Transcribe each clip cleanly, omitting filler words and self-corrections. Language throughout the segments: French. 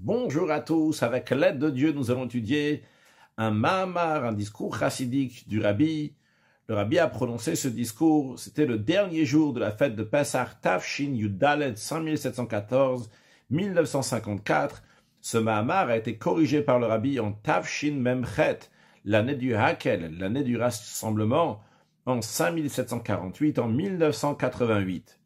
Bonjour à tous, avec l'aide de Dieu, nous allons étudier un Mahamar, un discours chassidique du Rabbi. Le Rabbi a prononcé ce discours, c'était le dernier jour de la fête de Pessah, Tafshin Yudalet 5714-1954. Ce Mahamar a été corrigé par le Rabbi en Tafshin Memchet, l'année du Hakel, l'année du rassemblement, en 5748, en 1988.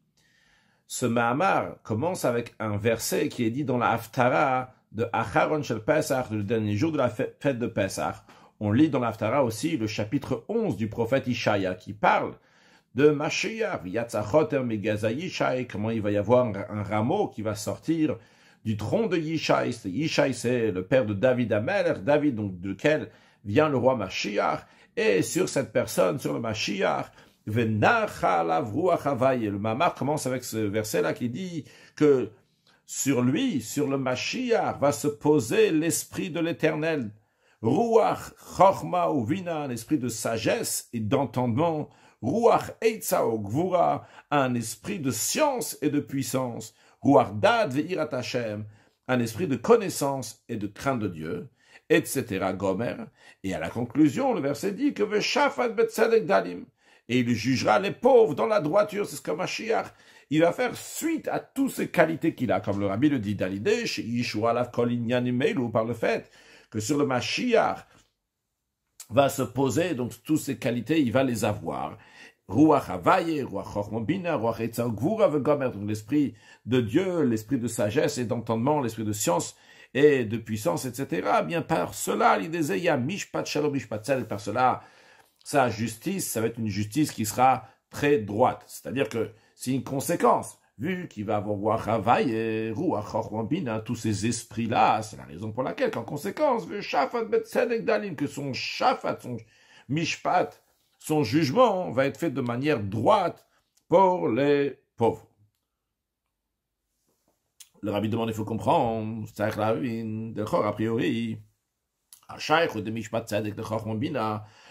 Ce Mahamar commence avec un verset qui est dit dans la Haftara de Acharon Shel Pesach, le dernier jour de la fête de Pesach. On lit dans la Haftara aussi le chapitre 11 du prophète Ishaïa qui parle de Mashiach, Yatzachoter Megaza Yishai, comment il va y avoir un rameau qui va sortir du tronc de Yishai. Yishai, c'est le père de David Amelech, David, donc duquel vient le roi Mashiach, et sur cette personne, sur le Mashiach, le Mahamar commence avec ce verset-là qui dit que sur lui, sur le Mashiach, va se poser l'esprit de l'Éternel. Ruach Chochma Uvina, un esprit de sagesse et d'entendement. Ruach Eitza Gvura, un esprit de science et de puissance. Ruach Dad Veirat Hashem, un esprit de connaissance et de crainte de Dieu, etc. Gomer. Et à la conclusion, le verset dit que Veshafat Betzedek Dalim. Et il jugera les pauvres dans la droiture. C'est ce que Mashiach, il va faire suite à toutes ces qualités qu'il a. Comme le Rabbi le dit d'Alidesh, Yishua Lav Kol Inyan Imeilu, par le fait que sur le Mashiach va se poser, donc toutes ces qualités, il va les avoir. Ruach Havaye, Ruach Chochma Bina, Ruach Etza Gvura Vegomer, donc l'esprit de Dieu, l'esprit de sagesse et d'entendement, l'esprit de science et de puissance, etc. Bien par cela, il disait, il y a Mishpat Shalom Mishpat Tzedek, par cela, sa justice, ça va être une justice qui sera très droite. C'est-à-dire que c'est une conséquence. Vu qu'il va avoir Ruach et Ruach Chochma Bina, tous ces esprits-là, c'est la raison pour laquelle, qu'en conséquence, que son shafat, son mishpat, son jugement va être fait de manière droite pour les pauvres. Le Rabbi demande, il faut comprendre, a priori,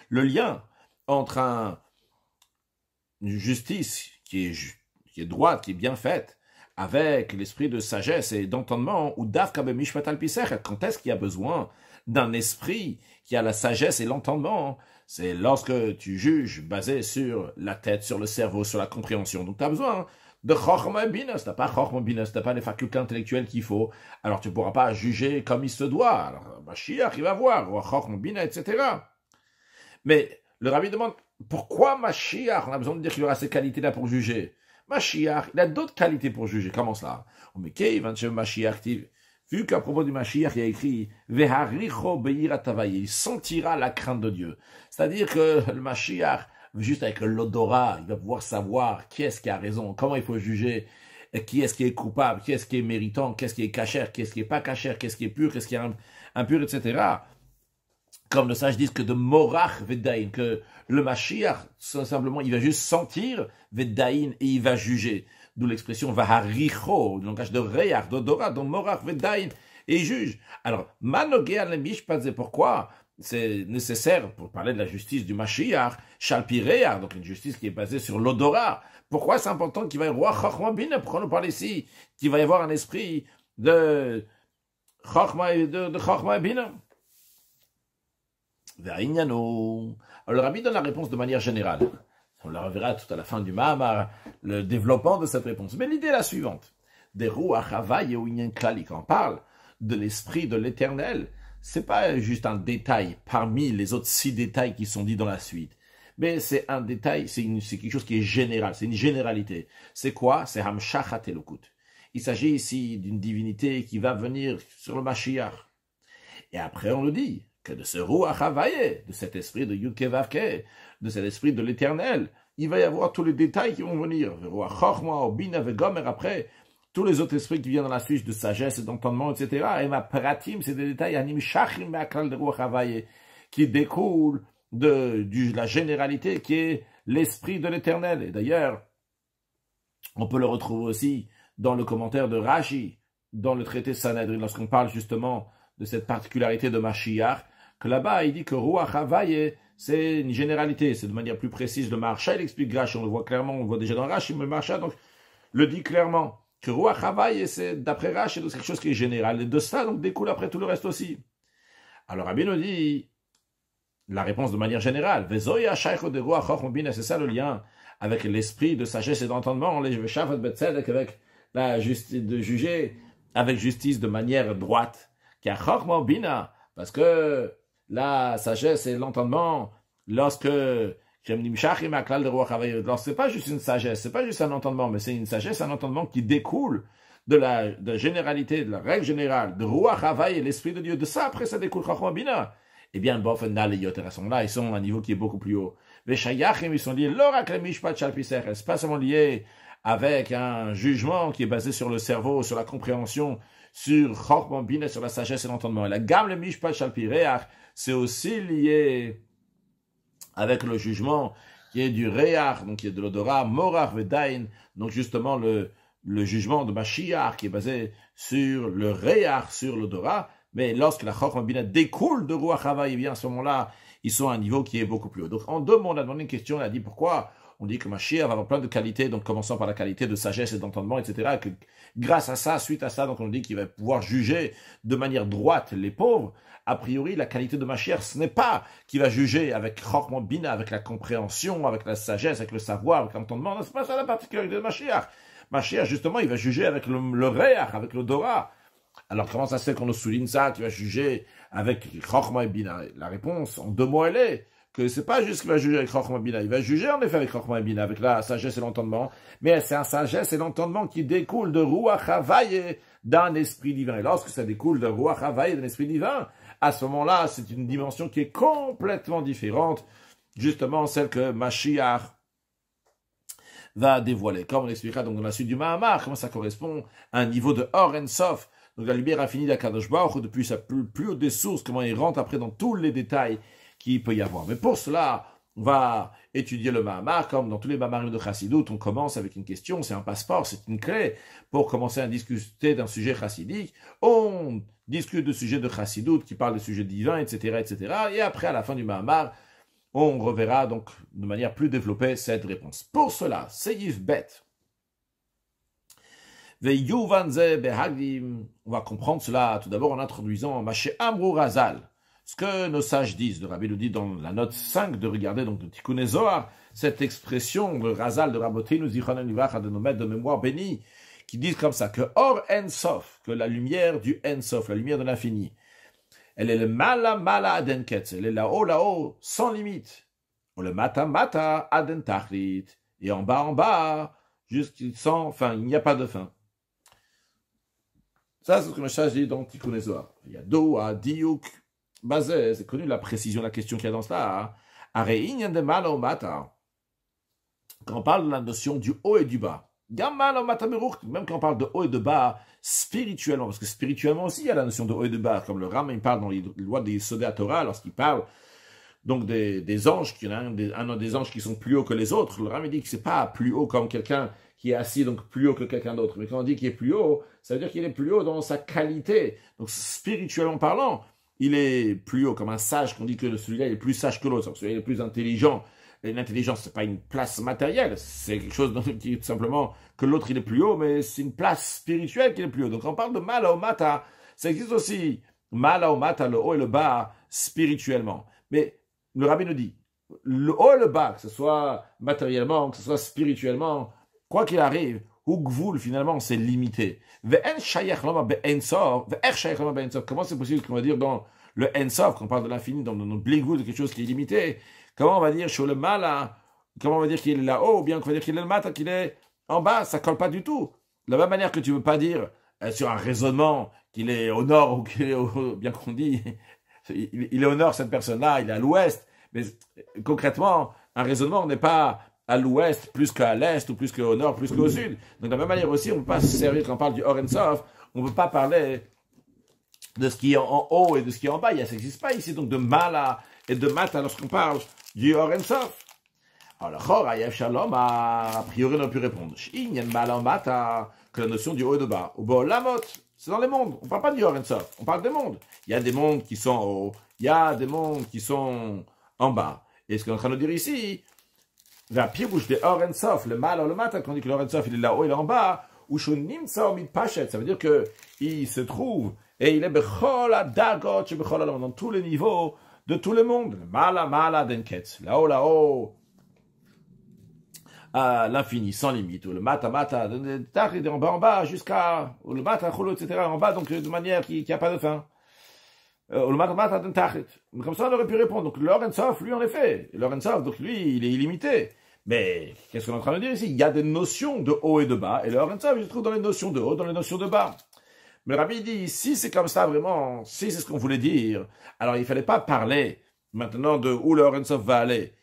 le lien entre une justice qui est droite, qui est bien faite, avec l'esprit de sagesse et d'entendement, ou d'afkabe mishpat al pisech, quand est-ce qu'il y a besoin d'un esprit qui a la sagesse et l'entendement? C'est lorsque tu juges basé sur la tête, sur le cerveau, sur la compréhension. Donc tu as besoin de chokhmah bina. Si tu n'as pas chokhmah bina, si tu n'as pas les facultés intellectuelles qu'il faut, alors tu ne pourras pas juger comme il se doit. Alors Mashiach, il va voir, chokhmah bina, etc. Mais le Rabbi demande, pourquoi Mashiach, on a besoin de dire qu'il aura ces qualités-là pour juger? Mashiach, il a d'autres qualités pour juger. Comment cela? Vu qu'à propos du Mashiach, il y a écrit il sentira la crainte de Dieu. C'est-à-dire que le Mashiach, juste avec l'odorat, il va pouvoir savoir qui est-ce qui a raison, comment il faut juger, qui est-ce qui est coupable, qui est-ce qui est méritant, qu'est-ce qui est cachère, qu'est-ce qui est pas cachère, qu'est-ce qui est pur, qu'est-ce qui est impur, etc. Comme le sage dit que de Morach Vedaïn, que le Mashiach, simplement, il va juste sentir Vedaïn et il va juger. D'où l'expression Vaharicho, le langage de Reyach, d'Odora, donc Morach Vedaïn, et il juge. Alors, Manogé al Mishpat, c'est pourquoi c'est nécessaire, pour parler de la justice du Mashiach, Shalpi Reyach, donc une justice qui est basée sur l'Odora. Pourquoi c'est important qu'il va y avoir Chochma Bina? Pourquoi nous parle ici qu'il va y avoir un esprit de Chochma Bina? Alors le Rabbi donne la réponse de manière générale. On la reverra tout à la fin du Mahamar, le développement de cette réponse. Mais l'idée est la suivante. Des Ruach Havaye ou Inyan Klali, quand on parle de l'esprit de l'Éternel, c'est pas juste un détail parmi les autres 6 détails qui sont dits dans la suite. Mais c'est un détail, c'est quelque chose qui est général, c'est une généralité. C'est quoi? C'est Hamshachat Elokut. Il s'agit ici d'une divinité qui va venir sur le Mashiach. Et après on le dit, que de ce Ruach Havaye, de cet esprit de Yudke Vavke, de cet esprit de l'Éternel, il va y avoir tous les détails qui vont venir. Ruach Chochma, Bina, Vegomer, après, tous les autres esprits qui viennent dans la suite de sagesse et d'entendement, etc. Et ma pratim, c'est des détails, Anim Shachim Me'akal de Ruach Havaye, qui découlent de la généralité qui est l'esprit de l'Éternel. Et d'ailleurs, on peut le retrouver aussi dans le commentaire de Rashi, dans le traité Sanhedrin, lorsqu'on parle justement de cette particularité de Mashiach, que là-bas, il dit que Ruach Havaye, c'est une généralité, c'est de manière plus précise. Le Maharsha, il explique Rashi, on le voit clairement, on le voit déjà dans Rashi, mais le Maharsha, donc, le dit clairement. que Ruach Havaï, c'est d'après Rach, c'est quelque chose qui est général. Et de ça, donc, découle après tout le reste aussi. Alors, Rabbi nous dit la réponse de manière générale. Vezoya shaykho de Ruach Chochma Bina, c'est ça le lien avec l'esprit de sagesse et d'entendement, les Veshavat Betzedek, avec la justice, de juger avec justice de manière droite. Car Chochma Bina, parce que la sagesse et l'entendement, lorsque c'est pas juste une sagesse, c'est pas juste un entendement, mais c'est une sagesse, un entendement qui découle de la généralité, de la règle générale, de Ruach Havaï et l'Esprit de Dieu. De ça, après, ça découle Chachma Bina. Eh bien, là, ils sont à un niveau qui est beaucoup plus haut. Les Shayachim, ils sont liés, c'est pas seulement lié avec un jugement qui est basé sur le cerveau, sur la compréhension, sur Chachma Bina, sur la sagesse et l'entendement. Et la gamme, le Mishpat Shalpireach, c'est aussi lié avec le jugement qui est du Réach, donc qui est de l'odorat, Morach Vedain, donc justement le jugement de Mashiach qui est basé sur le Réach, sur l'odorat, mais lorsque la Chochma Bina découle de Ruach Havaï, eh bien à ce moment-là, ils sont à un niveau qui est beaucoup plus haut. Donc en deux mots, on a demandé une question, on a dit pourquoi on dit que Mashiach va avoir plein de qualités, donc commençant par la qualité de sagesse et d'entendement, etc., que grâce à ça, suite à ça, donc on dit qu'il va pouvoir juger de manière droite les pauvres. A priori, la qualité de Mashiach, ce n'est pas qu'il va juger avec Chochma Bina, avec la compréhension, avec la sagesse, avec le savoir, avec l'entendement. Non, c'est pas ça la particularité de Mashiach. Mashiach, justement, il va juger avec le Réach, avec l'odorat. Alors, comment ça se fait qu'on nous souligne ça, qu'il va juger avec Chochma Bina? La réponse, en deux mots, elle est que c'est pas juste qu'il va juger avec Chochma Bina. Il va juger, en effet, avec Chochma Bina, avec la sagesse et l'entendement. Mais c'est un sagesse et l'entendement qui découle de Ruach Havaï, d'un esprit divin. Et lorsque ça découle de Ruach Havaï, d'un esprit divin, à ce moment-là, c'est une dimension qui est complètement différente, justement celle que Mashiach va dévoiler. Comme on expliquera donc dans la suite du Mahamar, comment ça correspond à un niveau de Or en Sof, donc la lumière infinie d'Akadosh Baruch Hu, depuis sa plus haute des sources, comment il rentre après dans tous les détails qu'il peut y avoir. Mais pour cela, on va étudier le Mahamar, comme dans tous les Mahamarim de Chassidut, on commence avec une question, c'est un passeport, c'est une clé pour commencer à discuter d'un sujet chassidique. On discute de sujets de Chassidut qui parlent de sujets divins, etc., etc. Et après, à la fin du Mahamar, on reverra donc de manière plus développée cette réponse. Pour cela, Seif Bet. On va comprendre cela tout d'abord en introduisant Maché Amrou Razal. Ce que nos sages disent, le Rabbi nous dit dans la note 5 de regarder donc de Tikkun Zohar, cette expression de Razal de Rabotinu Zichronen Livracha de nos maîtres de mémoire bénis, qui disent comme ça que Or En Sof, que la lumière du En Sof, la lumière de l'infini, elle est le Mala Mala Aden Ketz, elle est là-haut, sans limite. Ou le Mata Mata Aden Tachlit, et en bas, sans fin, il n'y a pas de fin. Ça, c'est ce que le sage dit dans Tikkun Zohar. Il y a Doa, Diouk, Bazé, c'est connu la précision de la question qu'il y a dans cela. Arein de Mala ou Mata. Quand on parle de la notion du haut et du bas, même quand on parle de haut et de bas, spirituellement, parce que spirituellement aussi il y a la notion de haut et de bas, comme le Ram il parle dans les lois des Sodé Torah, lorsqu'il parle donc des anges, qu'il y en a un des anges qui sont plus hauts que les autres, le Ram il dit que c'est pas plus haut comme quelqu'un qui est assis, donc plus haut que quelqu'un d'autre, mais quand on dit qu'il est plus haut, ça veut dire qu'il est plus haut dans sa qualité, donc spirituellement parlant, il est plus haut, comme un sage, qu'on dit que celui-là est plus sage que l'autre, celui-là est plus intelligent. Et l'intelligence, c'est pas une place matérielle, c'est quelque chose qui est tout simplement que l'autre il est plus haut, mais c'est une place spirituelle qui est plus haut. Donc quand on parle de Mala ou Mata, ça existe aussi Mala ou Mata, le haut et le bas spirituellement. Mais le Rabbi nous dit, le haut et le bas, que ce soit matériellement, que ce soit spirituellement, quoi qu'il arrive, Hugvul finalement c'est limité. Comment c'est possible qu'on va dire dans le Ensof, quand on parle de l'infini, dans notre Bligvul, de quelque chose qui est limité? Comment on va dire sur le Mala, comment on va dire qu'il est là-haut, ou bien qu'on va dire qu'il est le Mata, qu'il est en bas, ça colle pas du tout. De la même manière que tu ne veux pas dire sur un raisonnement qu'il est au nord, ou qu'il est bien qu'on dit, il est au nord cette personne-là, il est à l'ouest, mais concrètement, un raisonnement n'est pas à l'ouest plus qu'à l'est, ou plus qu'au nord, plus qu'au sud. Donc de la même manière aussi, on ne peut pas se servir quand on parle du Or En Sof, on ne peut pas parler de ce qui est en haut et de ce qui est en bas, ça n'existe pas ici, donc de Mala et de Mata lorsqu'on parle du Or En Sof. Alors, a priori, on a pu répondre. Que la notion du haut et de bas. Ou la mot, c'est dans les mondes. On ne parle pas du Or En Sof, on parle des mondes. Il y a des mondes qui sont en haut, il y a des mondes qui sont en bas. Et ce qu'on est en train de dire ici, la pied bouche des Or En Sof, le mal ou le Mata, quand on dit que l'Or En Sof il est là-haut, il est en bas, ou shunimtsa omid pachet, ça veut dire que il se trouve, et il est bechol adagot, bechol alam, dans tous les niveaux de tout le monde. Mala, mala, denketz. Là-haut, là-haut, à l'infini, sans limite. Ou le mata, mata, en bas, en bas, jusqu'à, ou le mata, cholo, etc., en bas, donc de manière qui n'a pas de fin. Ou le mata, mata, comme ça, on aurait pu répondre. Donc, Lorentzov, lui, en effet. Lorentzov, donc lui, il est illimité. Mais, qu'est-ce qu'on est en train de dire ici? Il y a des notions de haut et de bas, et Lorentzov, il se trouve dans les notions de haut, dans les notions de bas. Mais le Rabbi dit, si c'est comme ça vraiment, si c'est ce qu'on voulait dire, alors il fallait pas parler maintenant de où le Lorentzov va aller.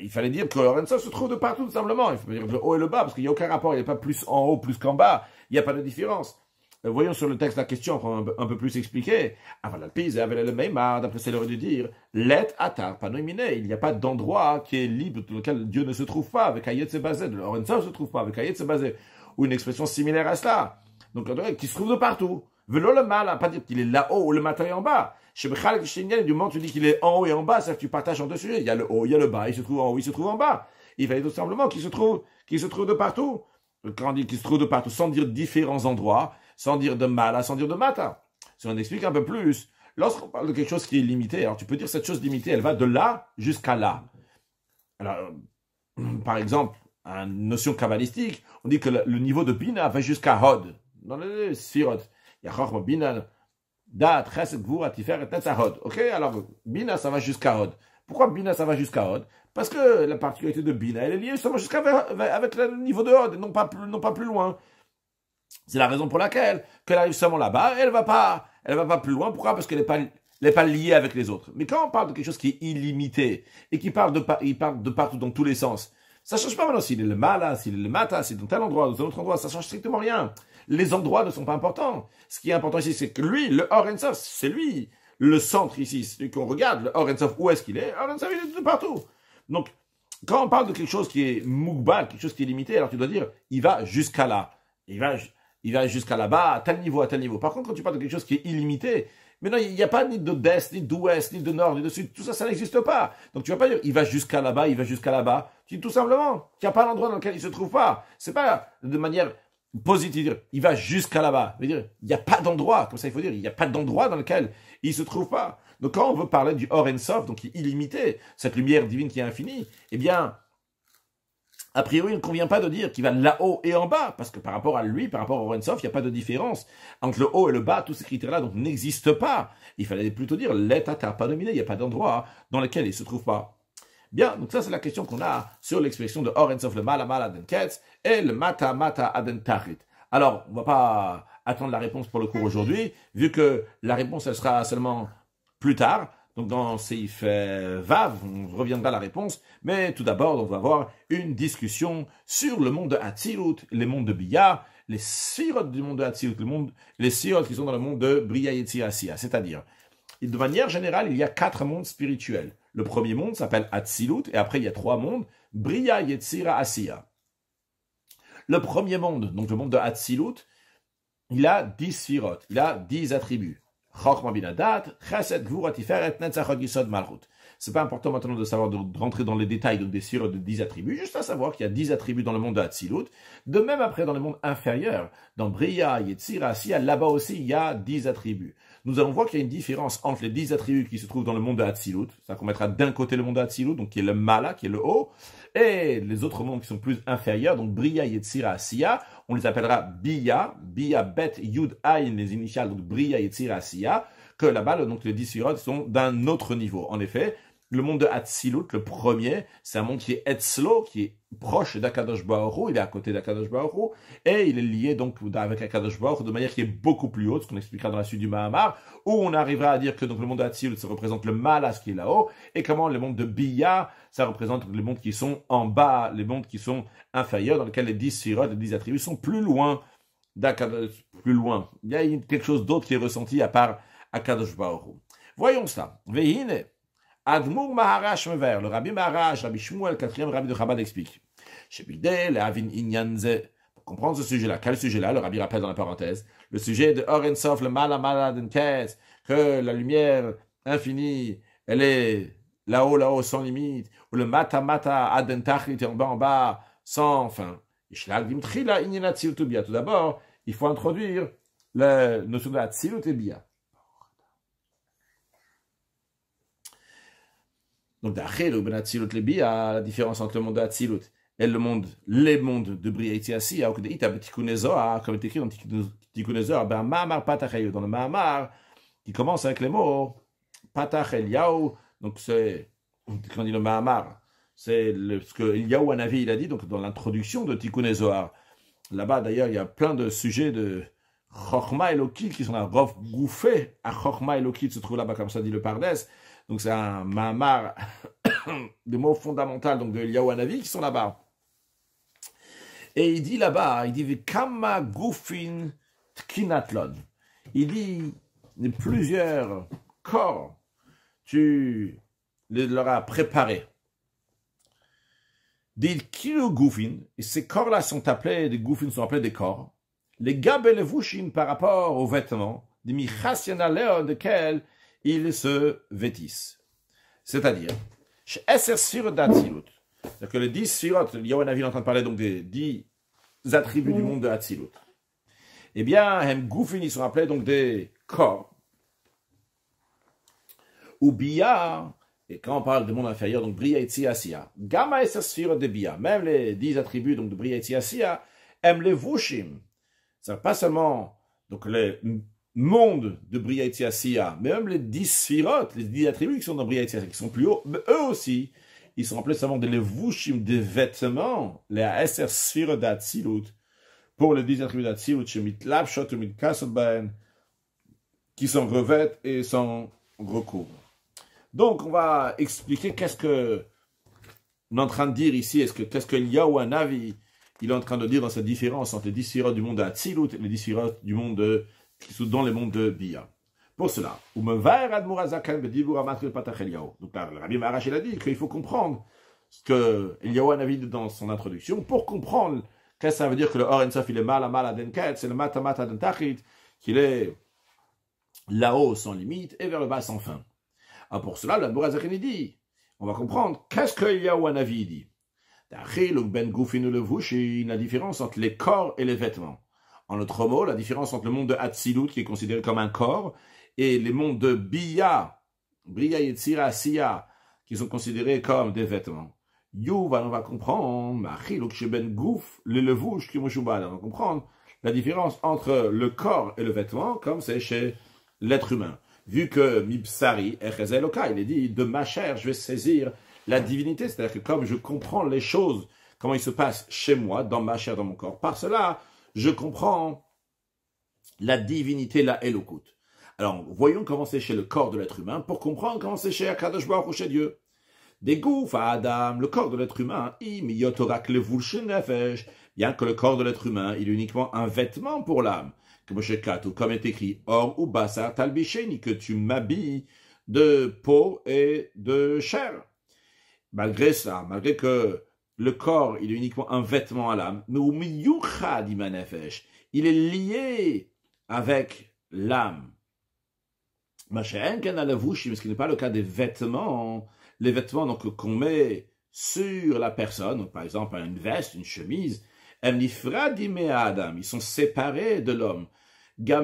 Il fallait dire que le Lorentzov se trouve de partout, tout simplement. Il faut dire le haut et le bas, parce qu'il n'y a aucun rapport. Il n'y a pas plus en haut, plus qu'en bas. Il n'y a pas de différence. Voyons sur le texte la question, pour un peu plus expliquer. Avant la pise, avait le Meimar, d'après ça, il aurait dû dire, let atar panoimine. Il n'y a pas d'endroit qui est libre, dans lequel Dieu ne se trouve pas, avec Ayet Sebazé. Le Lorentzov ne se trouve pas, avec Ayet Sebazé. Ou une expression similaire à cela. Donc, qui se trouve de partout. Velo le mal, pas dire qu'il est là-haut ou le matin et en bas. Chez Bechal Kishinyan, du moment où tu dis qu'il est en haut et en bas, c'est que tu partages en deux sujets. Il y a le haut, il y a le bas, il se trouve en haut, il se trouve en bas. Il fallait tout simplement qu'il se trouve de partout. Quand on dit qu'il se trouve de partout, sans dire différents endroits, sans dire de mal, sans dire de matin. Si on explique un peu plus, lorsqu'on parle de quelque chose qui est limité, alors tu peux dire cette chose limitée, elle va de là jusqu'à là. Alors, par exemple, une notion kabbalistique, on dit que le niveau de Bina va jusqu'à Hod. Dans les Sphirot. Il y a Chochma, Bina, Dat, Chesed, Gvura, Tiferet, Netzah, Hod. Ok, alors Bina, ça va jusqu'à Hod. Pourquoi Bina, ça va jusqu'à Hod? Parce que la particularité de Bina, elle est liée seulement jusqu'à avec le niveau de Hod, et non pas plus loin. C'est la raison pour laquelle qu'elle arrive seulement là-bas, elle va pas plus loin. Pourquoi? Parce qu'elle n'est pas liée avec les autres. Mais quand on parle de quelque chose qui est illimité, et qui parle de partout dans tous les sens, ça change pas maintenant s'il est le mala, s'il est le mata, s'il est dans tel endroit, dans un autre endroit, ça change strictement rien. Les endroits ne sont pas importants. Ce qui est important ici, c'est que lui, le Or Ensof, c'est lui, le centre ici, celui qu'on regarde, le Or Ensof, où est-ce qu'il est? Or Ensof, il est de partout. Donc, quand on parle de quelque chose qui est mougbal, quelque chose qui est limité, alors tu dois dire, il va jusqu'à là. Il va jusqu'à là-bas, à tel niveau, à tel niveau. Par contre, quand tu parles de quelque chose qui est illimité, mais non, il n'y a pas ni d'est, ni d'ouest, ni de nord, ni de sud. Tout ça, ça n'existe pas. Donc tu vas pas dire, il va jusqu'à là-bas, il va jusqu'à là-bas. Tu dis tout simplement qu'il n'y a pas d'endroit dans lequel il se trouve pas. C'est pas de manière positive. Il va jusqu'à là-bas. Il n'y a pas d'endroit. Comme ça, il faut dire, il n'y a pas d'endroit dans lequel il se trouve pas. Donc quand on veut parler du Or Ensof, donc qui est illimité, cette lumière divine qui est infinie, eh bien, a priori, il ne convient pas de dire qu'il va là-haut et en bas, parce que par rapport à lui, par rapport au Ensof, il n'y a pas de différence. Entre le haut et le bas, tous ces critères-là donc n'existent pas. Il fallait plutôt dire l'état pas dominé, il n'y a pas d'endroit dans lequel il ne se trouve pas. Bien, donc ça c'est la question qu'on a sur l'expression de Or Ensof, le mala mala aden ketz et le mata mata aden tachit. Alors, on ne va pas attendre la réponse pour le cours aujourd'hui, vu que la réponse elle sera seulement plus tard. Donc dans Seif Vav, on reviendra à la réponse, mais tout d'abord, on va avoir une discussion sur le monde de Hatzilut, les mondes de Bia, les sirot du monde de Hatzilut, les sirot qui sont dans le monde de Bria Yetzira Asiya, c'est-à-dire, de manière générale, il y a 4 mondes spirituels. Le premier monde s'appelle Hatzilut, et après il y a 3 mondes, Bria Yetzira Asiya. Le premier monde, donc le monde de Hatzilut, il a 10 sirot, il a 10 attributs. C'est pas important maintenant de savoir, de rentrer dans les détails donc des sirot de 10 attributs, juste à savoir qu'il y a 10 attributs dans le monde de Hatzilut. De même après dans le monde inférieur, dans Bria, Yetzira, Asiya, là-bas aussi il y a 10 attributs. Nous allons voir qu'il y a une différence entre les 10 attributs qui se trouvent dans le monde de Hatzilut, ça qu'on mettra d'un côté le monde de Hatzilut, donc qui est le Mala, qui est le haut, et les autres mondes qui sont plus inférieurs, donc Bria, Yetzira, Asiya, on les appellera Bia, Bet, Yud, Ayin, les initiales, donc Bria, Yetzira, Asiya, que là-bas, donc les 10 sirot sont d'un autre niveau. En effet, le monde de Hatzilut, le premier, c'est un monde qui est Etzlo, qui est proche d'Akadosh Baruch Hu, il est à côté d'Akadosh Baruch Hu, et il est lié donc avec Akadosh Baruch Hu de manière qui est beaucoup plus haute, ce qu'on expliquera dans la suite du Mahamar, où on arrivera à dire que donc le monde de Hatzilut, ça représente le Malas qui est là-haut, et comment le monde de Bia, ça représente les mondes qui sont en bas, les mondes qui sont inférieurs, dans lesquels les 10 sirot, les 10 attributs sont plus loin d'Akadosh, plus loin. Il y a quelque chose d'autre qui est ressenti à part Akadosh Baruch Hu. Voyons ça. Vehine. Admour Maharash Mever, le Rabbi Maharash, Rabbi Shmuel, 4e Rabbi de Chabad explique. Shebideh, le Avin Inyanze. Pour comprendre ce sujet-là, quel sujet-là? Le Rabbi rappelle dans la parenthèse. Le sujet de Or Ensof, le Mala Mala Denkes, que la lumière infinie, elle est là-haut, sans limite. Ou le Mata Mata Adentachit, en bas, sans fin. Tout d'abord, il faut introduire la notion de Hatzilut et Bia. Donc, la différence entre le monde de Hatzilut et les mondes de Bria Yetziasi, comme il est écrit dans Tikkun Zohar, dans le Mahamar, qui commence avec les mots Patach Eliyahu. Donc, c'est, quand on dit le Mahamar, c'est ce que Eliyahu Hanavi il a dit, donc dans l'introduction de Tikkun Zohar. Là-bas, d'ailleurs, il y a plein de sujets de Chochma Elokit qui sont là. Rov Goufé à Chochma Elokit se trouve là-bas, comme ça dit le Pardes. Donc, c'est un Mahamar, des mots fondamentaux donc, de Eliyahu Hanavi qui sont là-bas. Et il dit là-bas, il dit Kama Goufin Tkinatlon. Il dit plusieurs corps, tu leur as préparé. Des kilo goufin, et ces corps-là sont appelés, des goufins sont appelés des corps. Les gab et les vouchim par rapport aux vêtements, des michasianaléon desquels ils se vêtissent. C'est-à-dire, chez Esser Sfirot d'Hatzilut, c'est-à-dire que les 10 Sfirot, Eliyahu Hanavi est en train de parler donc des 10 attributs du monde de Hatzilut. Eh bien, hem goufin, ils sont appelés donc des corps. Ou Bia, et quand on parle du monde inférieur, donc Bria Etzi Asiya, Gamma Esser Sfirot de Bia, même les 10 attributs donc de Bria Etzi Asiya, aiment les Vushim. C'est pas seulement donc les mondes de Bria Etzi Asiya, mais même les 10 Sfirot, les 10 attributs qui sont dans Bria Etzi Asiya, qui sont plus hauts, mais eux aussi, ils sont appelés seulement des Vushim, des vêtements, les Esser Sfirot d'Hatzilut, pour les 10 attributs d'Hatzilut, Shemit Lapshot, Mit Kasselbein, qui sont revêtent et sont recouvrent. Donc, on va expliquer qu'est-ce que on est en train de dire ici, qu'est-ce que Eliyahu Hanavi il est en train de dire dans cette différence entre les 10 sphirot du monde de Hatzilut et les 10 sphirot du monde qui sont dans les mondes de Bia. Pour cela, donc là, le Rabbi Maharash il a dit qu'il faut comprendre ce que Eliyahu Hanavi dit dans son introduction pour comprendre qu'est-ce que ça veut dire que le Or Ensof il est mal adenket, c'est le matamat adentachit, qu'il est là-haut sans limite et vers le bas sans fin. Alors pour cela, le Borazakhin dit, on va comprendre qu'est-ce que Eliyahu Hanavi dit. La différence entre les corps et les vêtements. En autre mot, la différence entre le monde de Hatzilut, qui est considéré comme un corps, et les mondes de Bia, Bria Yetzira Asiya, qui sont considérés comme des vêtements. On va comprendre, on va comprendre la différence entre le corps et le vêtement, comme c'est chez l'être humain. Vu que Mibsari Echezeloka, il est dit, de ma chair, je vais saisir la divinité, c'est-à-dire que comme je comprends les choses, comment il se passe chez moi, dans ma chair, dans mon corps, par cela, je comprends la divinité, la Elokut. Alors, voyons comment c'est chez le corps de l'être humain, pour comprendre comment c'est chez Akadosh Baruch Hu, chez Dieu. Des gouf à Adam, le corps de l'être humain, bien que le corps de l'être humain, il est uniquement un vêtement pour l'âme. Comme est écrit, or ou basar talbisheni, que tu m'habilles de peau et de chair. Malgré ça, malgré que le corps, il est uniquement un vêtement à l'âme, mais il est lié avec l'âme. Ce qui n'est pas le cas des vêtements, les vêtements donc qu'on met sur la personne, donc, par exemple une veste, une chemise, ils sont séparés de l'homme. Pas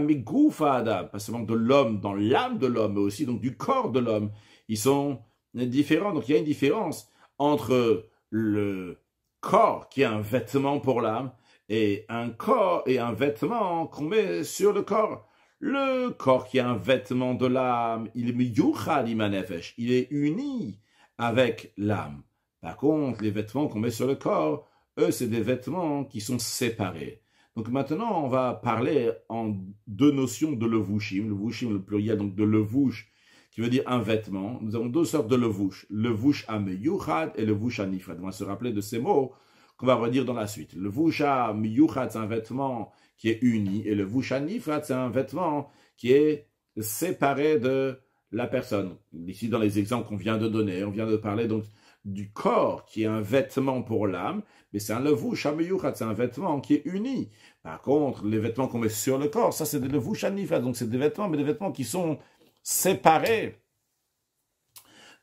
seulement de l'homme, dans l'âme de l'homme, mais aussi donc du corps de l'homme. Ils sont différents. Donc il y a une différence entre le corps qui est un vêtement pour l'âme et un corps et un vêtement qu'on met sur le corps. Le corps qui est un vêtement de l'âme, il est miyuchad imanefesh, il est uni avec l'âme. Par contre, les vêtements qu'on met sur le corps, eux, c'est des vêtements qui sont séparés. Donc maintenant, on va parler en deux notions de levushim. Levushim, le pluriel donc de levush, qui veut dire un vêtement. Nous avons deux sortes de levush. Levush ameyuchad et levush anifrad. On va se rappeler de ces mots qu'on va redire dans la suite. Le levush ameyuchad, c'est un vêtement qui est uni, et le levush anifrad, c'est un vêtement qui est séparé de la personne. Ici, dans les exemples qu'on vient de donner, on vient de parler donc du corps qui est un vêtement pour l'âme, mais c'est un levush ameyuchad, c'est un vêtement qui est uni. Par contre, les vêtements qu'on met sur le corps, ça c'est des levush anifrad, donc c'est des vêtements, mais des vêtements qui sont séparés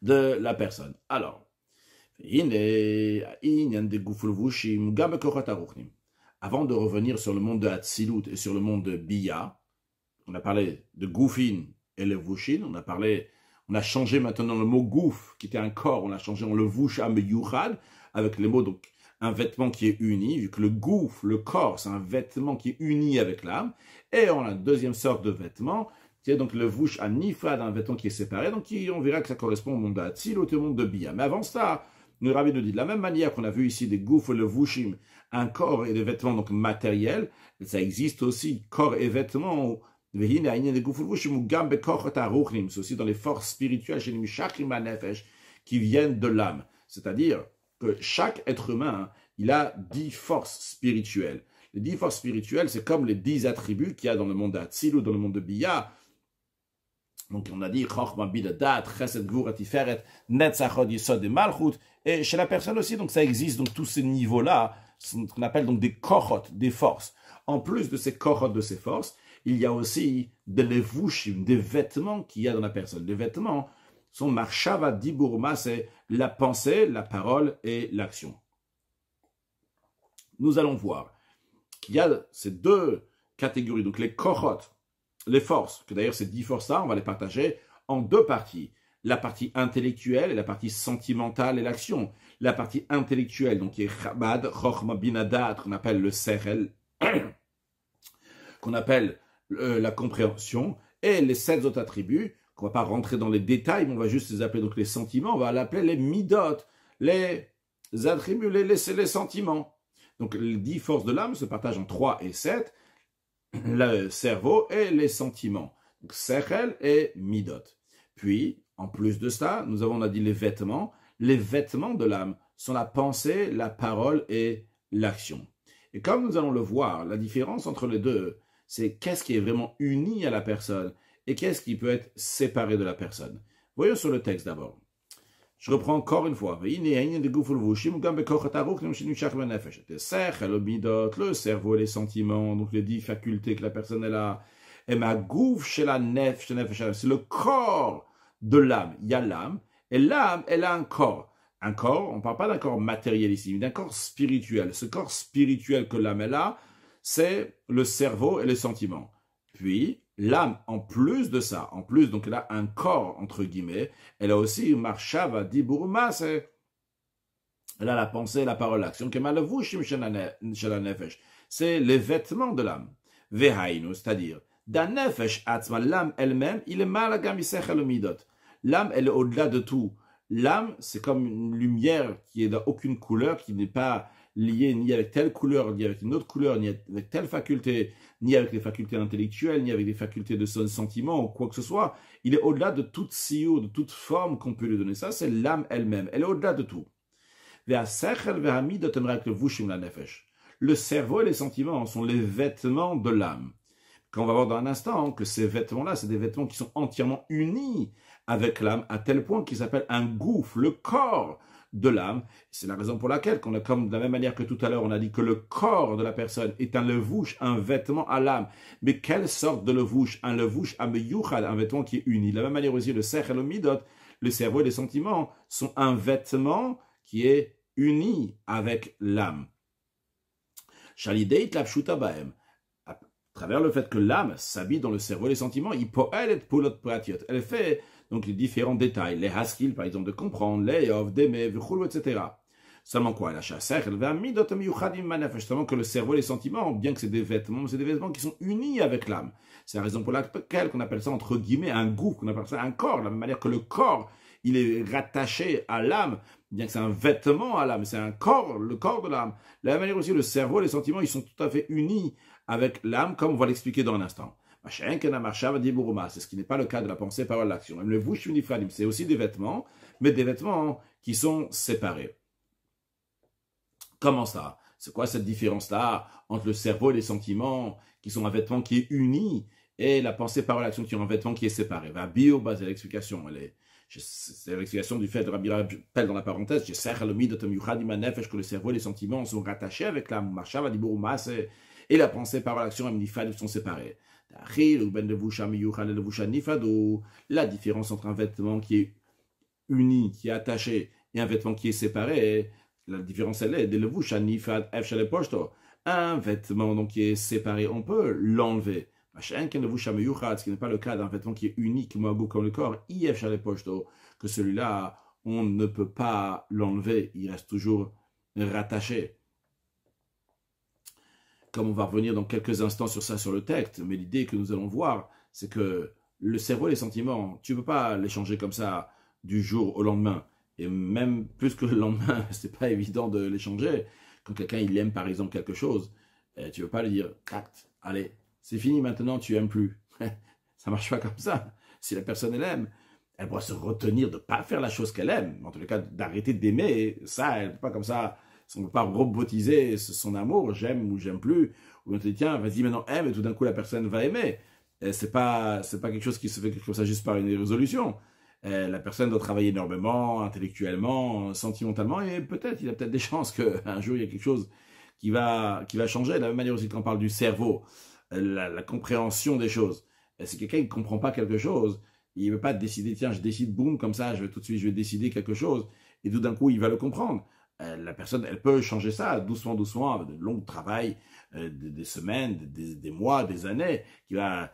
de la personne. Alors, avant de revenir sur le monde de Hatzilut et sur le monde de Bia, on a parlé de Goufin et le Vushin, on a changé maintenant le mot Gouf, qui était un corps, on l'a changé en le Vush Ameyuchad, avec les mots, donc, un vêtement qui est uni, vu que le Gouf, le corps, c'est un vêtement qui est uni avec l'âme, et on a une deuxième sorte de vêtement, qui est donc le Vush Anifad, un vêtement qui est séparé, donc on verra que ça correspond au monde de Hatzilut et au monde de Bia. Mais avant ça, le Rabbi nous dit, de la même manière qu'on a vu ici des Gouf et le Vushim, un corps et des vêtements donc matériels, ça existe aussi, corps et vêtements, c'est aussi dans les forces spirituelles qui viennent de l'âme. C'est-à-dire que chaque être humain, il a 10 forces spirituelles. Les 10 forces spirituelles, c'est comme les 10 attributs qu'il y a dans le monde d'Atzil ou dans le monde de Bia. Donc on a dit Chochma, Bidadat, Chesed, Gvura, Tiferet, Netzach, Hod, Yesod et Malchut. Et chez la personne aussi, donc ça existe, donc tous ces niveaux-là, ce qu'on appelle donc des kochot, des forces. En plus de ces kochot, de ces forces, il y a aussi des levushim, des vêtements qu'il y a dans la personne. Les vêtements sont marshava diburma, c'est la pensée, la parole et l'action. Nous allons voir qu'il y a ces deux catégories, donc les kochot, les forces, que d'ailleurs ces 10 forces-là, on va les partager en deux parties. La partie intellectuelle et la partie sentimentale et l'action. La partie intellectuelle, donc qui est Chabad, Chochma, Binadat, qu'on appelle le Sechel, qu'on appelle la compréhension, et les 7 autres attributs, qu'on ne va pas rentrer dans les détails, mais on va juste les appeler donc les sentiments, on va l'appeler les midot, les attributs, les sentiments. Donc les 10 forces de l'âme se partagent en 3 et 7, le cerveau et les sentiments. Donc sechel et midot. Puis, en plus de ça, on a dit les vêtements. Les vêtements de l'âme sont la pensée, la parole et l'action. Et comme nous allons le voir, la différence entre les deux, c'est qu'est-ce qui est vraiment uni à la personne et qu'est-ce qui peut être séparé de la personne. Voyons sur le texte d'abord. Je reprends encore une fois. Le cerveau et les sentiments, donc les 10 facultés que la personne a. Et ma gouf chez la nef, c'est le corps de l'âme. Il y a l'âme, et l'âme, elle a un corps. Un corps, on ne parle pas d'un corps matériel ici, mais d'un corps spirituel. Ce corps spirituel que l'âme elle a, c'est le cerveau et les sentiments. Puis, l'âme, en plus de ça, donc elle a un corps, entre guillemets, elle a aussi marshava diburma, elle a la pensée, la parole, l'action, c'est les vêtements de l'âme. Vehainu, c'est-à-dire, d'anefesh atzma, l'âme elle-même, il est malagam isechel midot. L'âme, elle est au-delà de tout. L'âme, c'est comme une lumière qui n'a aucune couleur, qui n'est pas liée ni avec telle couleur, ni avec une autre couleur, ni avec telle faculté, ni avec les facultés intellectuelles, ni avec les facultés de son sentiment ou quoi que ce soit. Il est au-delà de toute sio, de toute forme qu'on peut lui donner. Ça, c'est l'âme elle-même. Elle est au-delà de tout. Le cerveau et les sentiments sont les vêtements de l'âme. Quand on va voir dans un instant que ces vêtements-là, c'est des vêtements qui sont entièrement unis avec l'âme, à tel point qu'ils s'appellent un gouffre, le corps de l'âme. C'est la raison pour laquelle, comme de la même manière que tout à l'heure, on a dit que le corps de la personne est un levouche, un vêtement à l'âme. Mais quelle sorte de levouche? Un levouche ameyuchad, un vêtement qui est uni. De la même manière aussi, le sechel et le midot, le cerveau et les sentiments, sont un vêtement qui est uni avec l'âme. Shalideit lapshuta baem. À travers le fait que l'âme s'habille dans le cerveau et les sentiments, elle fait donc les différents détails, les haskil par exemple de comprendre, les of, d'aimer, etc. Seulement quoi, seulement que le cerveau et les sentiments, bien que c'est des vêtements, mais c'est des vêtements qui sont unis avec l'âme. C'est la raison pour laquelle on appelle ça entre guillemets un gouffre, qu'on appelle ça un corps, de la même manière que le corps, il est rattaché à l'âme, bien que c'est un vêtement à l'âme, c'est un corps, le corps de l'âme. De la même manière aussi, le cerveau et les sentiments, ils sont tout à fait unis avec l'âme, comme on va l'expliquer dans un instant. C'est ce qui n'est pas le cas de la pensée, parole, l'action. Même le vush unifadim, c'est aussi des vêtements, mais des vêtements qui sont séparés. Comment ça? C'est quoi cette différence-là entre le cerveau et les sentiments, qui sont un vêtement qui est uni, et la pensée, parole, l'action, qui est un vêtement qui est séparé? C'est l'explication, c'est l'explication du fait de Rabbi rappelle dans la parenthèse, que le cerveau et les sentiments sont rattachés avec l'âme, et la pensée, parole, l'action, sont séparés. La différence entre un vêtement qui est uni, qui est attaché, et un vêtement qui est séparé, la différence elle est de Un vêtement donc, qui est séparé, on peut l'enlever. Ce qui n'est pas le cas d'un vêtement qui est unique, comme le corps, que celui-là, on ne peut pas l'enlever, il reste toujours rattaché. Comme on va revenir dans quelques instants sur ça, sur le texte, mais l'idée que nous allons voir, c'est que le cerveau et les sentiments, tu ne peux pas les changer comme ça du jour au lendemain. Et même plus que le lendemain, c'est pas évident de les changer. Quand quelqu'un il aime par exemple quelque chose, tu ne veux pas lui dire « allez, c'est fini maintenant, tu n'aimes plus ». Ça marche pas comme ça. Si la personne elle aime, elle doit se retenir de ne pas faire la chose qu'elle aime. En tout cas, d'arrêter d'aimer, ça, elle ne peut pas comme ça. On ne peut pas robotiser son amour, j'aime ou j'aime plus. Ou on te dit, tiens, vas-y maintenant aime, et tout d'un coup la personne va aimer. C'est pas quelque chose qui se fait comme ça juste par une résolution. La personne doit travailler énormément, intellectuellement, sentimentalement, et peut-être, il a peut-être des chances qu'un jour il y a quelque chose qui va changer. De la même manière aussi quand on parle du cerveau, la compréhension des choses. Si quelqu'un ne comprend pas quelque chose, il ne veut pas décider, tiens, je décide, boum, comme ça, tout de suite, je vais décider quelque chose, et tout d'un coup, il va le comprendre. La personne, elle peut changer ça doucement, doucement, avec de longs travail, des semaines, des mois, des années, qui va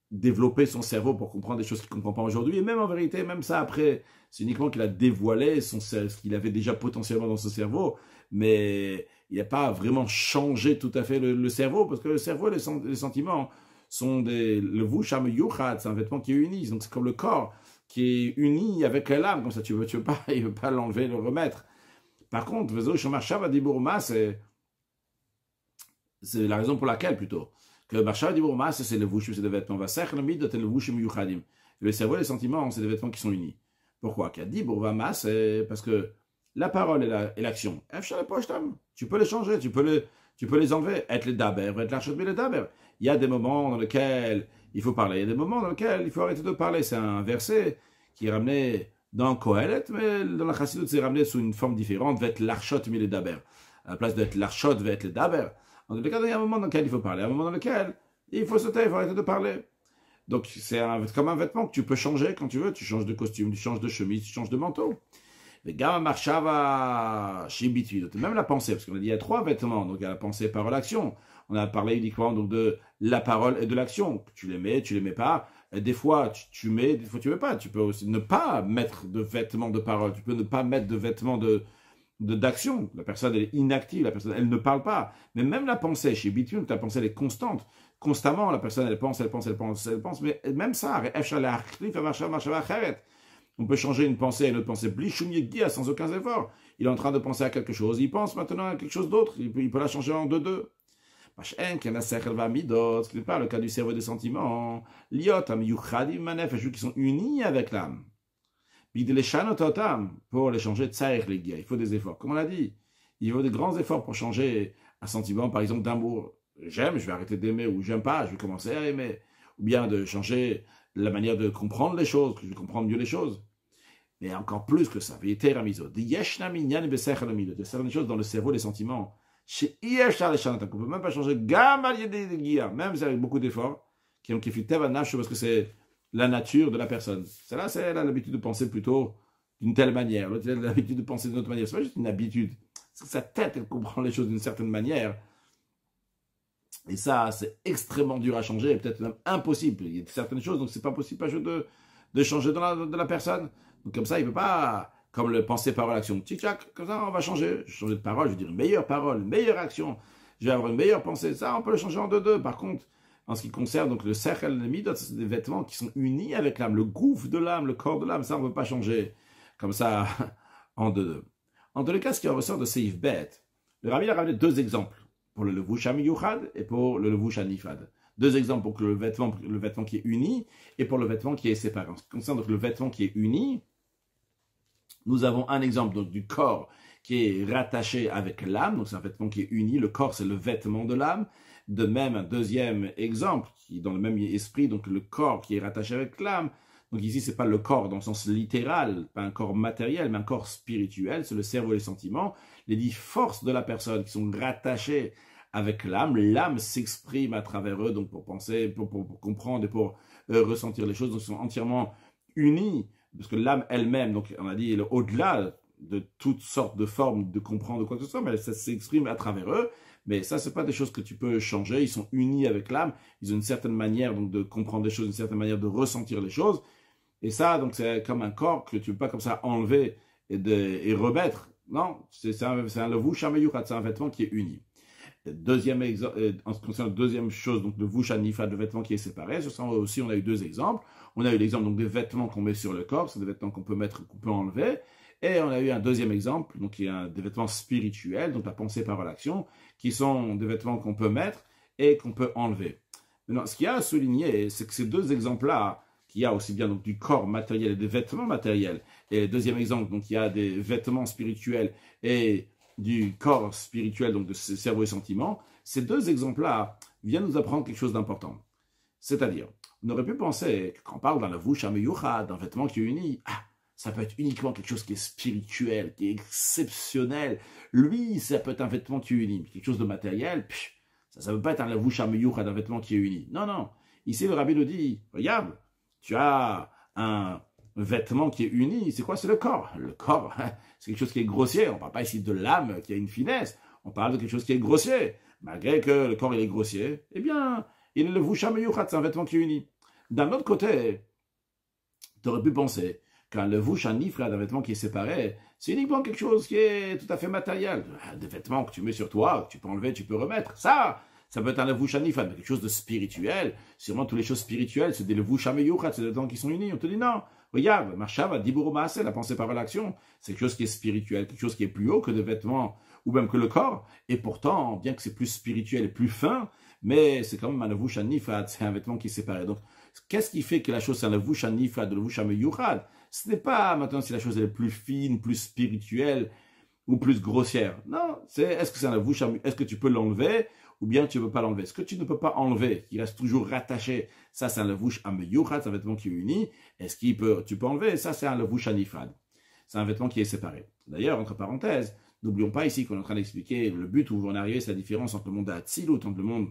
développer son cerveau pour comprendre des choses qu'il ne comprend pas aujourd'hui. Et même en vérité, même ça après, c'est uniquement qu'il a dévoilé ce qu'il avait déjà potentiellement dans son cerveau, mais il n'a pas vraiment changé tout à fait le cerveau, parce que le cerveau et les sentiments sont le vusham yuchat, c'est un vêtement qui est uni, donc c'est comme le corps qui est uni avec l'âme, comme ça il ne veut pas l'enlever, le remettre. Par contre, c'est la raison pour laquelle, plutôt, que Marshava Dibourma, c'est le vushim, c'est des vêtements. Le cerveau et les sentiments, c'est des vêtements qui sont unis. Pourquoi? C'est parce que la parole et l'action, tu peux les changer, tu peux les enlever. Être les daber, être l'archet les daber. Il y a des moments dans lesquels il faut parler, il y a des moments dans lesquels il faut arrêter de parler. C'est un verset qui est ramené dans Kohelet, mais dans la Chassidut, c'est ramené sous une forme différente, va être l'archot mais les daber. À la place d'être l'archot, va être les daber. En tout cas, il y a un moment dans lequel il faut parler, un moment dans lequel il faut se taire, il faut arrêter de parler. Donc, c'est comme un vêtement que tu peux changer quand tu veux. Tu changes de costume, tu changes de chemise, tu changes de manteau. Mais gamma marchava shibituit. Même la pensée, parce qu'on a dit il y a trois vêtements. Donc, il y a la pensée, parole, action. On a parlé uniquement donc, de la parole et de l'action. Tu les mets pas. Et des fois, tu mets, des fois, tu mets pas. Tu peux aussi ne pas mettre de vêtements de parole. Tu peux ne pas mettre de vêtements d'action. La personne, elle est inactive. La personne, elle ne parle pas. Mais même la pensée, chez Bitun, ta pensée, elle est constante. Constamment, la personne, elle pense. Mais même ça, on peut changer une pensée à une autre pensée. Sans aucun effort. Il est en train de penser à quelque chose. Il pense maintenant à quelque chose d'autre. Il peut la changer en deux. Ce n'est pas le cas du cerveau des sentiments. Qui sont unis avec l'âme. Pour les changer, il faut des efforts. Comme on l'a dit, il faut des grands efforts pour changer un sentiment, par exemple, d'amour. J'aime, je vais arrêter d'aimer, ou j'aime pas, je vais commencer à aimer. Ou bien de changer la manière de comprendre les choses, que je vais comprendre mieux les choses. Mais encore plus que ça, il y a certaines choses dans le cerveau, les sentiments. On ne peut même pas changer, même avec beaucoup d'efforts, parce que c'est la nature de la personne. Celle-là, c'est l'habitude de penser plutôt d'une telle manière. L'autre, elle a l'habitude de penser d'une autre manière. C'est pas juste une habitude. C'est que sa tête, elle comprend les choses d'une certaine manière. Et ça, c'est extrêmement dur à changer, et peut-être même impossible. Il y a certaines choses, donc c'est pas possible de changer de la personne. Donc comme ça, il peut pas, comme le penser, parole, action. Tic-tac, comme ça, on va changer. Je vais changer de parole, je vais dire une meilleure parole, une meilleure action. Je vais avoir une meilleure pensée. Ça, on peut le changer en deux. Par contre, en ce qui concerne donc le sechel, le midot, c'est des vêtements qui sont unis avec l'âme, le gouffre de l'âme, le corps de l'âme. Ça, on ne peut pas changer comme ça en deux. En tous les cas, ce qui ressort de Seif Bet, le Rabbi a ramené deux exemples pour le levush hamiyuchad et pour le levush hanifad. Deux exemples pour le vêtement qui est uni et pour le vêtement qui est séparé. En ce qui concerne donc le vêtement qui est uni, nous avons un exemple donc, du corps qui est rattaché avec l'âme, donc c'est un vêtement qui est uni, le corps c'est le vêtement de l'âme. De même, un deuxième exemple, qui est dans le même esprit, donc le corps qui est rattaché avec l'âme. Donc ici, c'est pas le corps dans le sens littéral, pas un corps matériel, mais un corps spirituel, c'est le cerveau et les sentiments, les 10 forces de la personne qui sont rattachées avec l'âme. L'âme s'exprime à travers eux, donc pour penser, pour comprendre et pour ressentir les choses, donc ils sont entièrement unis, parce que l'âme elle-même, donc on a dit, au-delà de toutes sortes de formes de comprendre quoi que ce soit, mais ça s'exprime à travers eux. Mais ça, c'est pas des choses que tu peux changer. Ils sont unis avec l'âme. Ils ont une certaine manière donc de comprendre les choses, une certaine manière de ressentir les choses. Et ça, donc, c'est comme un corps que tu peux pas comme ça enlever et remettre. Non, c'est un levush hameyuchad, c'est un vêtement qui est uni. Deuxième exemple, en ce qui concerne la deuxième chose, donc le vush hanifad, le vêtement qui est séparé, ce sera aussi, on a eu deux exemples. On a eu l'exemple donc des vêtements qu'on met sur le corps, c'est des vêtements qu'on peut mettre, qu'on peut enlever. Et on a eu un deuxième exemple, donc il y a des vêtements spirituels, donc la pensée par l'action, qui sont des vêtements qu'on peut mettre et qu'on peut enlever. Maintenant, ce qu'il y a à souligner, c'est que ces deux exemples-là, qu'il y a aussi bien donc du corps matériel et des vêtements matériels, et le deuxième exemple, donc il y a des vêtements spirituels et du corps spirituel, donc de cerveau et sentiments, ces deux exemples-là viennent nous apprendre quelque chose d'important. C'est-à-dire, on aurait pu penser que quand on parle d'un levush hameyuchad, d'un vêtement qui est uni, ça peut être uniquement quelque chose qui est spirituel, qui est exceptionnel. Lui, ça peut être un vêtement qui est uni. Quelque chose de matériel, ça ne peut pas être un levush hameyuchad, un vêtement qui est uni. Non, non. Ici, le rabbi nous dit, regarde, tu as un vêtement qui est uni. C'est quoi? C'est le corps. Le corps, c'est quelque chose qui est grossier. On ne parle pas ici de l'âme qui a une finesse. On parle de quelque chose qui est grossier. Malgré que le corps il est grossier, eh bien, il est le levush hameyuchad, c'est un vêtement qui est uni. D'un autre côté, tu aurais pu penser qu'un levush hanifad, un vêtement qui est séparé, c'est uniquement quelque chose qui est tout à fait matériel. Des vêtements que tu mets sur toi, que tu peux enlever, tu peux remettre. Ça peut être un levush hanifad, mais quelque chose de spirituel. Sûrement, toutes les choses spirituelles, c'est des levush hameyuchad, c'est des vêtements qui sont unis. On te dit non. Regarde, Machava, Diburu Maaseh, la pensée par l'action, c'est quelque chose qui est spirituel, quelque chose qui est plus haut que des vêtements, ou même que le corps. Et pourtant, bien que c'est plus spirituel et plus fin, mais c'est quand même un levush hanifad, c'est un vêtement qui est séparé. Donc, qu'est-ce qui fait que la chose c'est un levush hanifad, le levush hameyuchad? Ce n'est pas maintenant si la chose est plus fine, plus spirituelle ou plus grossière. Non, est-ce que c'est un levush, est-ce que tu peux l'enlever ou bien tu ne peux pas l'enlever. Ce que tu ne peux pas enlever, qui reste toujours rattaché, ça c'est un levush hameyuchad, c'est un vêtement qui est uni. Tu peux enlever, ça c'est un levush hanifad. C'est un vêtement qui est séparé. D'ailleurs, entre parenthèses, n'oublions pas ici qu'on est en train d'expliquer le but où on est arrivé, c'est la différence entre le monde d'Atzilut, entre le monde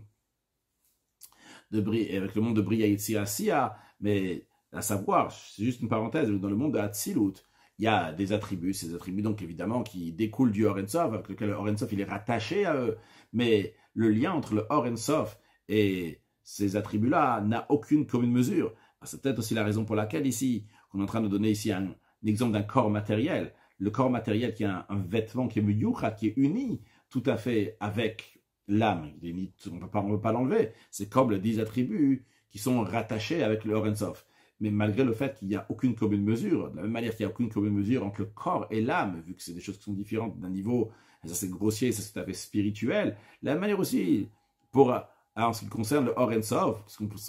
avec le monde de Bria Yetzira Sia, mais à savoir, c'est juste une parenthèse, dans le monde de Hatzilut, il y a des attributs, ces attributs donc évidemment qui découlent du Or Ein Sof, avec lequel le Or Ein Sof il est rattaché à eux, mais le lien entre le Or Ein Sof et ces attributs-là n'a aucune commune mesure. C'est peut-être aussi la raison pour laquelle ici, on est en train de donner ici un exemple d'un corps matériel, le corps matériel qui a un vêtement qui est meyuchad, qui est uni tout à fait avec l'âme, on ne peut pas l'enlever, c'est comme les 10 attributs qui sont rattachés avec le Or Ein Sof. Mais malgré le fait qu'il n'y a aucune commune mesure, de la même manière qu'il n'y a aucune commune mesure entre le corps et l'âme, vu que c'est des choses qui sont différentes d'un niveau, ça c'est grossier, ça c'est tout à fait spirituel, de la même manière aussi, en ce qui concerne le Or Ein Sof, en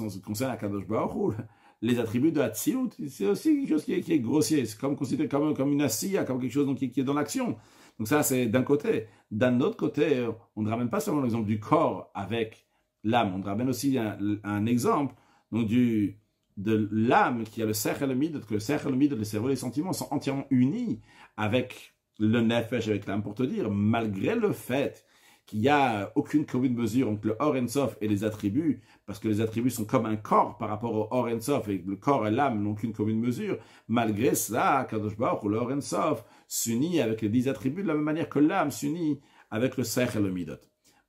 ce qui concerne Akadosh Baruch Hu, les attributs de Hatzilut, c'est aussi quelque chose qui est grossier, c'est considéré comme une asiya, comme quelque chose donc, qui est dans l'action. Donc ça c'est d'un côté. D'un autre côté, on ne ramène pas seulement l'exemple du corps avec l'âme, on ramène aussi un exemple donc de l'âme qui a le sechel midot, que le sechel midot, le cerveau et les sentiments sont entièrement unis avec le nefesh, avec l'âme, pour te dire, malgré le fait qu'il n'y a aucune commune mesure entre le Or Ein Sof et les attributs, parce que les attributs sont comme un corps par rapport au Or Ein Sof, et le corps et l'âme n'ont qu'une commune mesure, malgré cela, Kadosh Baruch Hu, le Or Ein Sof s'unit avec les 10 attributs de la même manière que l'âme s'unit avec le sechel midot.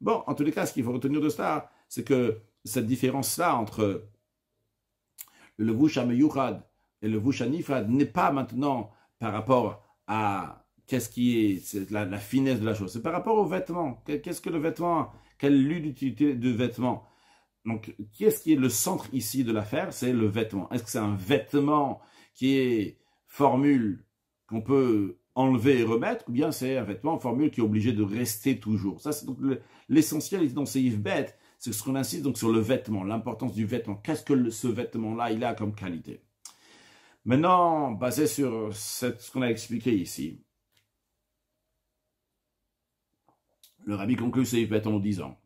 Bon, en tous les cas, ce qu'il faut retenir de cela, c'est que cette différence-là entre le levush hameyuchad et le levush hanifad n'est pas maintenant par rapport à qu'est-ce qui est la finesse de la chose. C'est par rapport au vêtement. Qu'est-ce que le vêtement? Quelle est l'utilité du vêtement? Donc, qu'est-ce qui est le centre ici de l'affaire? C'est le vêtement. Est-ce que c'est un vêtement qui est formule qu'on peut enlever et remettre, ou bien c'est un vêtement formule qui est obligé de rester toujours? Ça, c'est donc l'essentiel dans ces Yves bêtes. C'est ce qu'on insiste donc sur le vêtement, l'importance du vêtement. Qu'est-ce que ce vêtement-là, il a comme qualité? Maintenant, basé sur ce qu'on a expliqué ici, le rabbi conclut ce Yves en nous disant,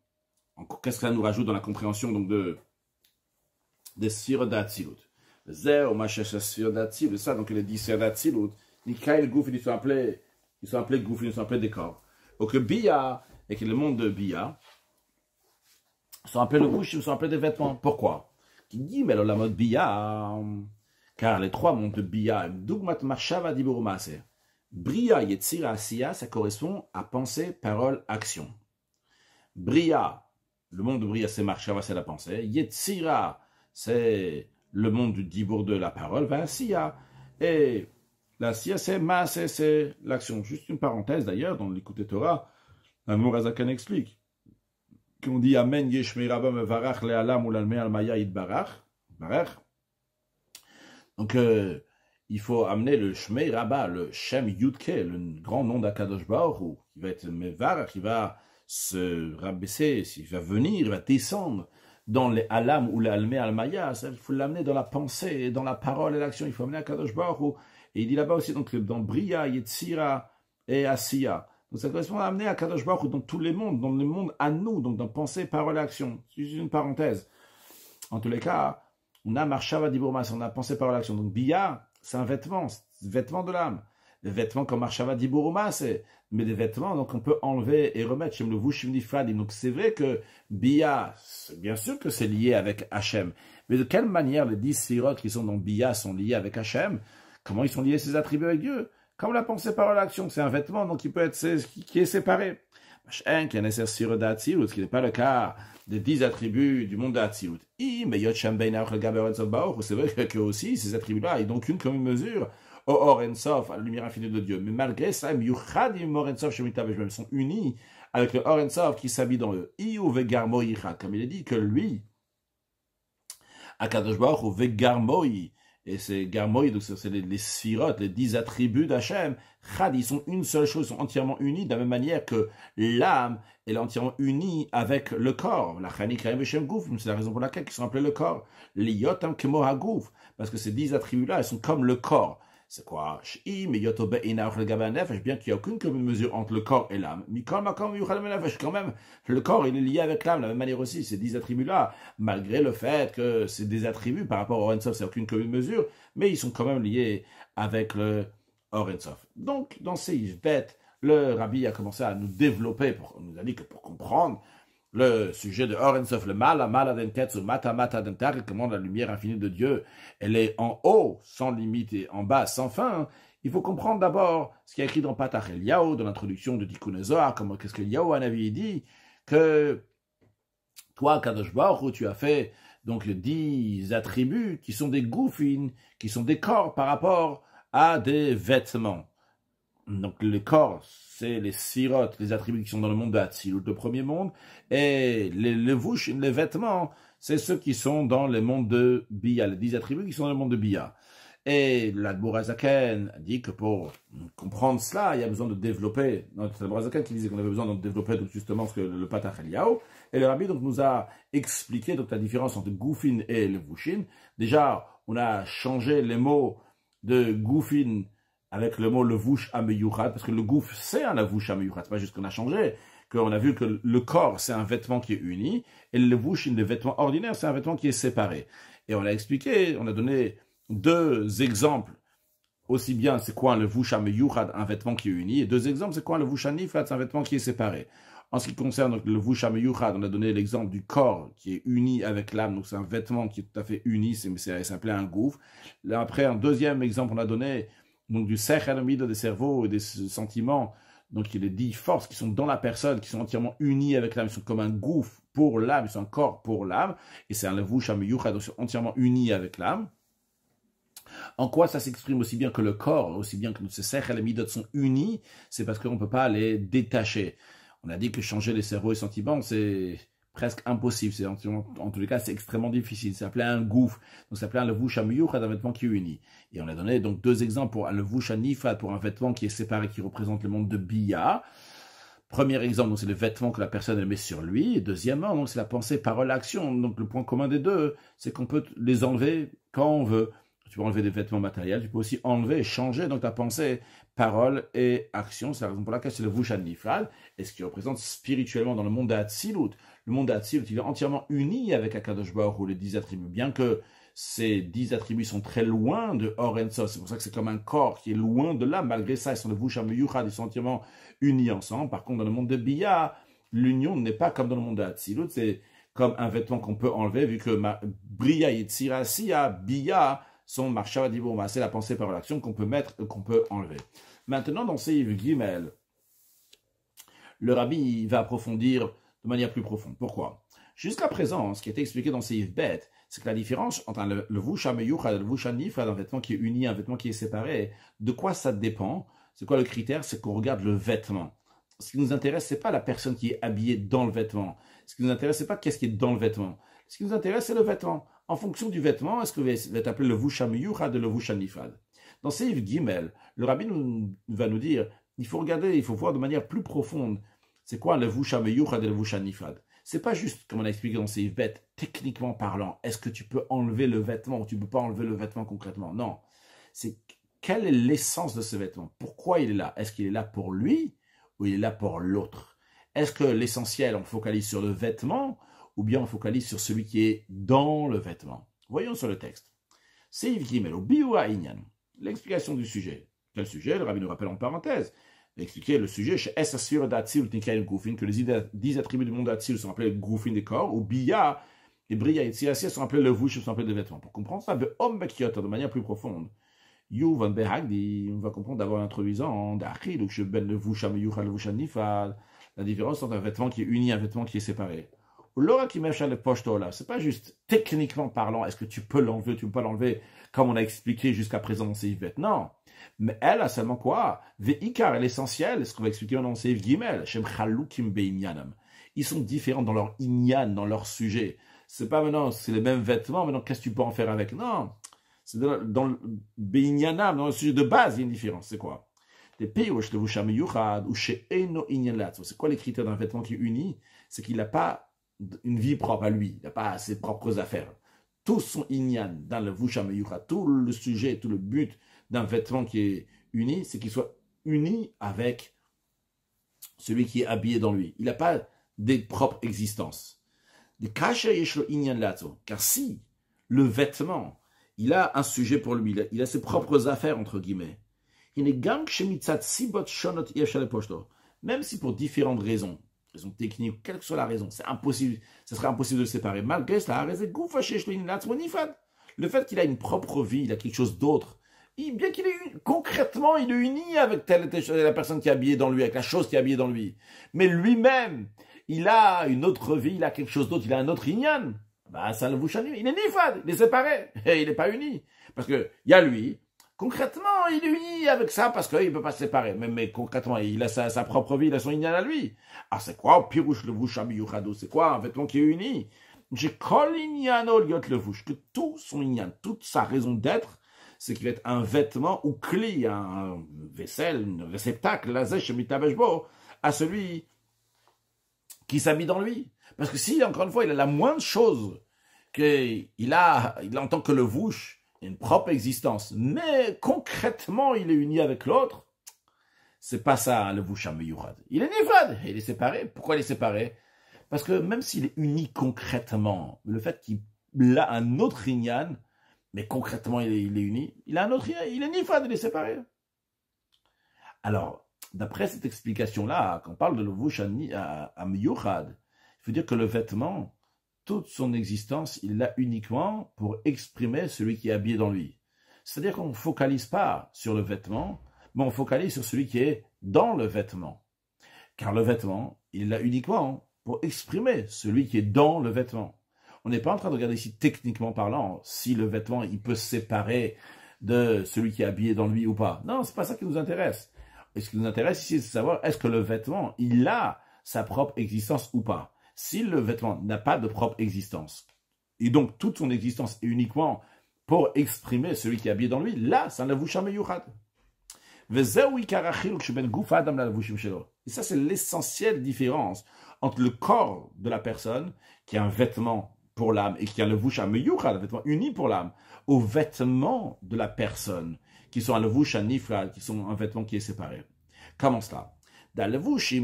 qu'est-ce que ça nous rajoute dans la compréhension donc des sphires d'Atzilut? Zéro, machesh sphire d'Atzilut, ça, donc les 10 sphires d'Atzilut, Nikaïl, Gouf, ils sont appelés Gouf, ils sont appelés décors. Donc Bia, et que le monde de Bia, sont appelés le bouche, ils sont appelés des vêtements. Pourquoi? Qui dit, mais la mode Bia, car les trois mondes de Bia, Dougmat Machava Diburu Maaseh. Bria, Yetzira, Asiya, ça correspond à pensée, parole, action. Bria, le monde de Bria, c'est Marshava, c'est la pensée. Yetzira, c'est le monde du dibour de la parole, va Asiya. Et la Siya, c'est Maaseh, c'est l'action. Juste une parenthèse d'ailleurs, dans l'Écoute Torah, un Mourazakan explique qu'on dit Amen Yeshmei Rabba Mevarach Le'alam Ulalme Almaya Yitbarach. Donc, il faut amener le Shmei Rabba, le Shem Yudke, le grand nom d'Akadosh Baruch Hu, qui va être Mevarach, qui va se rabaisser, il va venir, il va descendre dans les Alam ou les Alme Almaya. Il faut l'amener dans la pensée, dans la parole et l'action. Il faut amener Akadosh Baruch Hu. Et il dit là-bas aussi, donc, dans Bria, Yetzira et Asiya. Donc ça correspond à amener Akadosh Baruch Hu dans tous les mondes, dans le monde à nous, donc dans pensée, parole et action. C'est juste une parenthèse. En tous les cas, on a Marshava Dibourmas, on a pensée, parole et action. Donc Bia, c'est un vêtement de l'âme. Des vêtements comme Marshava Dibourmas, mais des vêtements donc on peut enlever et remettre. Chez le Vushim Nifradim. Donc c'est vrai que Bia, bien sûr que c'est lié avec Hachem. Mais de quelle manière les 10 sirotes qui sont dans Bia sont liés avec Hachem? Comment ils sont liés ces attributs avec Dieu? Comme la pensée, parole, l'action, c'est un vêtement donc il peut être qui est séparé. Qui n'est pas le cas des 10 attributs du monde d'Atsilut. C'est vrai que aussi ces attributs-là, ils n'ont qu'une commune mesure au Or Ensof, à la lumière infinie de Dieu. Mais malgré ça, ils sont unis avec le Or Ensof qui s'habille dans eux. Comme il est dit que lui, Akadosh Baruch Hu vegarmoi, et c'est garmoi, donc c'est les sphirot, les 10 attributs d'Hachem. Chad, ils sont une seule chose, ils sont entièrement unis de la même manière que l'âme elle est entièrement unie avec le corps. La chani kaim v'shem gouf, c'est la raison pour laquelle ils sont appelés le corps. Liyotam kemo hagouf, parce que ces 10 attributs-là, ils sont comme le corps. C'est quoi? Bien qu'il n'y a aucune commune mesure entre le corps et l'âme. Quand même, le corps il est lié avec l'âme, de la même manière aussi, ces 10 attributs-là, malgré le fait que c'est des attributs par rapport au Or-Ensof, c'est aucune commune mesure, mais ils sont quand même liés avec le Or-Ensof. Donc, dans ces bêtes, le Rabbi a commencé à nous développer, on nous a dit que pour comprendre le sujet de Or Ensof, le Mala Dentetsu, Mata Dentar, comment la lumière infinie de Dieu, elle est en haut, sans limite, et en bas, sans fin. Il faut comprendre d'abord ce qui est écrit dans Patach Eliyahu, dans l'introduction de Tikkun Zohar, qu'est-ce que Eliyahu Hanavi dit, que toi, Kadosh Baruch Hu, tu as fait donc 10 attributs qui sont des goufines, qui sont des corps par rapport à des vêtements. Donc les corps, c'est les sirotes, les attributs qui sont dans le monde de Hatzilut, le premier monde, et les vouches, les vêtements, c'est ceux qui sont dans le monde de Bia, les 10 attributs qui sont dans le monde de Bia. Et l'Adbour Hazaken dit que pour comprendre cela, il y a besoin de développer, l'Adbour Hazaken qui disait qu'on avait besoin de développer donc justement ce que le Patach Eliyahu, et le Rabbi donc nous a expliqué donc la différence entre Goufin et le Vushin. Déjà, on a changé les mots de Goufin avec le mot levouche ameyuchat, parce que le gouf c'est un levouche ameyuchat, c'est pas juste qu'on a changé, qu'on a vu que le corps c'est un vêtement qui est uni, et le levouche, le vêtement ordinaire, c'est un vêtement qui est séparé. Et on a expliqué, on a donné 2 exemples, aussi bien c'est quoi un levouche ameyuchat, un vêtement qui est uni, et 2 exemples, c'est quoi un levouche anifat, c'est un vêtement qui est séparé. En ce qui concerne donc, le levouche ameyuchat, on a donné l'exemple du corps qui est uni avec l'âme, donc c'est un vêtement qui est tout à fait uni, c'est s'appelait un gouf. Là, après, un deuxième exemple, on a donné donc du sechel des cerveaux et des sentiments, donc il est 10 forces qui sont dans la personne, qui sont entièrement unies avec l'âme, ils sont comme un gouffre pour l'âme, ils sont un corps pour l'âme, et c'est un levouche ameyuchat, donc c'est entièrement uni avec l'âme. En quoi ça s'exprime aussi bien que le corps, aussi bien que ces sechel et midot sont unis, c'est parce qu'on ne peut pas les détacher. On a dit que changer les cerveaux et sentiments, c'est presque impossible. En tous les cas, c'est extrêmement difficile. Ça s'appelait un gouffre. Donc, ça s'appelait un levouche ameyuchat, un vêtement qui est uni. Et on a donné donc 2 exemples pour un levouche anifat, pour un vêtement qui est séparé, qui représente le monde de Bia. Premier exemple, c'est le vêtement que la personne elle met sur lui. Et deuxièmement, donc c'est la pensée, parole, action. Donc, le point commun des deux, c'est qu'on peut les enlever quand on veut. Tu peux enlever des vêtements matériels, tu peux aussi enlever et changer donc ta pensée, parole et action. C'est la raison pour laquelle c'est le Vushan Nifrad, et ce qui représente spirituellement dans le monde d'Hatzilut. Le monde d'Hatzilut, il est entièrement uni avec Akadosh Baruch Hu, les 10 attributs, bien que ces 10 attributs sont très loin de Or Ensof. C'est pour ça que c'est comme un corps qui est loin de l'âme. Malgré ça, ils sont le Vushan Meyuchad, ils sont entièrement unis ensemble. Par contre, dans le monde de Bia, l'union n'est pas comme dans le monde d'Hatzilut, c'est comme un vêtement qu'on peut enlever, vu que Bria Yetzira Siya, Bia, sont marcha dibouma, c'est la pensée par l'action qu'on peut mettre, qu'on peut enlever. Maintenant, dans Seif Gimel, le rabbi va approfondir de manière plus profonde. Pourquoi? Jusqu'à présent, ce qui a été expliqué dans Seif Bet, c'est que la différence entre le vusha meyuchad et le vusha nifrad, un vêtement qui est uni, un vêtement qui est séparé, de quoi ça dépend? C'est quoi le critère? C'est qu'on regarde le vêtement. Ce qui nous intéresse, c'est pas la personne qui est habillée dans le vêtement. Ce qui nous intéresse, c'est pas qu'est-ce qui est dans le vêtement. Ce qui nous intéresse, c'est le vêtement. En fonction du vêtement, est-ce que va être appelé le vusha meyuchad ou le vusha nifrad? Dans Seif Gimel, le rabbi va nous dire, il faut regarder, il faut voir de manière plus profonde, c'est quoi le vusha meyuchad et le vusha nifrad? C'est pas juste, comme on a expliqué dans Seif Bet, techniquement parlant, est-ce que tu peux enlever le vêtement ou tu peux pas enlever le vêtement concrètement? Non. C'est quelle est l'essence de ce vêtement? Pourquoi il est là? Est-ce qu'il est là pour lui ou il est là pour l'autre? Est-ce que l'essentiel, on focalise sur le vêtement ou bien on focalise sur celui qui est dans le vêtement? Voyons sur le texte. Seif Gimel, au biwa inyan. L'explication du sujet. Quel sujet? Le rabbi nous rappelle en parenthèse. Expliquer le sujet chez Essasir d'Atzil Tikaïn Goufin, que les 10 attributs du monde d'Atzil sont appelés Goufin des corps, ou Bia et Bria et Tsiasia sont appelés le Vouch, sont appelés des vêtements. Pour comprendre ça, de manière plus profonde, You van Behagdi, on va comprendre d'abord l'introduisant d'Achid, donc je ben le Vouch Ameyucha, le Vouch Nifal, la différence entre un vêtement qui est uni et un vêtement qui est séparé. L'aura qui mèche le pocheto là, c'est pas juste techniquement parlant, est-ce que tu peux l'enlever, tu peux pas l'enlever, comme on a expliqué jusqu'à présent dans Seif Bet. Non. Mais elle a seulement quoi? Ve'ikar, l'essentiel, ce qu'on va expliquer maintenant dans Seif Gimel, Shem Chalukim Be'inyanam. Ils sont différents dans leur inyan, dans leur sujet. C'est pas maintenant, c'est les mêmes vêtements, maintenant qu'est-ce que tu peux en faire avec? Non. C'est dans le Be'inyanam, dans le sujet de base, il y a une différence. C'est quoi? Les pays où je le vusha meyuchad, ou chez Eino Inyan Latzo. C'est quoi les critères d'un vêtement qui est uni? C'est qu'il n'a pas une vie propre à lui, il n'a pas ses propres affaires. Tout son inyan dans le vusha meyuchad, tout le sujet, tout le but d'un vêtement qui est uni, c'est qu'il soit uni avec celui qui est habillé dans lui. Il n'a pas des propres existences. Car si le vêtement, il a un sujet pour lui, il a ses propres affaires, entre guillemets, même si pour différentes raisons techniques, quelle que soit la raison, c'est impossible, ce serait impossible de le séparer. Malgré cela, le fait qu'il a une propre vie, il a quelque chose d'autre, bien qu'il est concrètement, il est uni avec la personne qui est habillée dans lui, avec la chose qui est habillée dans lui. Mais lui-même, il a une autre vie, il a quelque chose d'autre, il a un autre inyan. Bah, ça le vous change. Il est nifad, il est séparé, et il n'est pas uni. Parce que, il y a lui, concrètement, il est uni avec ça parce qu'il ne peut pas se séparer. Mais concrètement, il a sa propre vie, il a son inyan à lui. Ah, c'est quoi, pirouche le vouch amiyuchado? C'est quoi, un vêtement qui est uni? J'ai kol inyano liot le vouch, que tout son inyan, toute sa raison d'être, c'est qu'il va être un vêtement ou cli, un vaisselle, un réceptacle, à celui qui s'habille dans lui. Parce que si, encore une fois, il a la moindre chose qu'il a en tant que le vouch, une propre existence, mais concrètement, il est uni avec l'autre, c'est pas ça, le vouch ameyuchad. Il est nifad, il est séparé. Pourquoi il est séparé? Parce que même s'il est uni concrètement, le fait qu'il a un autre inyan, mais concrètement, il est uni. Il a un autre, il est nifad, il est séparé. Alors, d'après cette explication-là, quand on parle de levush amiyuchad, il faut dire que le vêtement, toute son existence, il l'a uniquement pour exprimer celui qui est habillé dans lui. C'est-à-dire qu'on ne focalise pas sur le vêtement, mais on focalise sur celui qui est dans le vêtement. Car le vêtement, il l'a uniquement pour exprimer celui qui est dans le vêtement. On n'est pas en train de regarder ici, techniquement parlant, si le vêtement, il peut se séparer de celui qui est habillé dans lui ou pas. Non, c'est pas ça qui nous intéresse. Et ce qui nous intéresse ici, c'est de savoir, est-ce que le vêtement, il a sa propre existence ou pas? Si le vêtement n'a pas de propre existence, et donc toute son existence est uniquement pour exprimer celui qui est habillé dans lui, là, ça ne vous jamais yuchad. Et ça, c'est l'essentielle différence entre le corps de la personne, qui a un vêtement pour l'âme, et qui a le voucha meyuchad, un vêtement uni pour l'âme, aux vêtements de la personne, qui sont un levoucha nifrad, qui sont un vêtement qui est séparé. Comment cela? Dans le vouch, les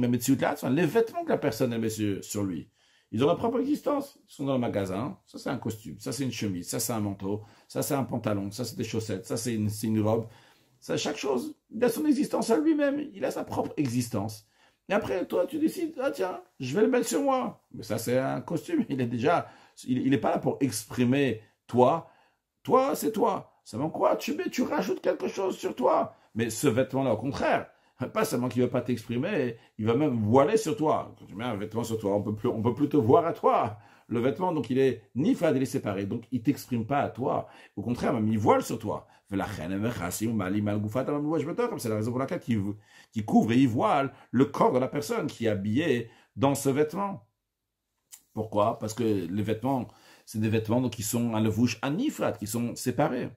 vêtements que la personne a sur lui, ils ont leur propre existence. Ils sont dans le magasin. Ça, c'est un costume. Ça, c'est une chemise. Ça, c'est un manteau. Ça, c'est un pantalon. Ça, c'est des chaussettes. Ça, c'est une robe. Ça, chaque chose, il a son existence à lui-même. Il a sa propre existence. Et après, toi, tu décides, ah tiens, je vais le mettre sur moi. Mais ça, c'est un costume. Il est déjà, il n'est pas là pour exprimer toi. Toi, c'est toi. Seulement quoi? Tu rajoutes quelque chose sur toi. Mais ce vêtement-là, au contraire, pas seulement qu'il ne va pas t'exprimer, il va même voiler sur toi. Quand tu mets un vêtement sur toi, on peut plus te voir à toi. Le vêtement, donc, il est nifad, il est séparé. Donc, il ne t'exprime pas à toi. Au contraire, même, il voile sur toi. Comme c'est la raison pour laquelle il couvre et il voile le corps de la personne qui est habillée dans ce vêtement. Pourquoi? Parce que les vêtements, c'est des vêtements donc, qui sont à levouche anifrat, qui sont séparés.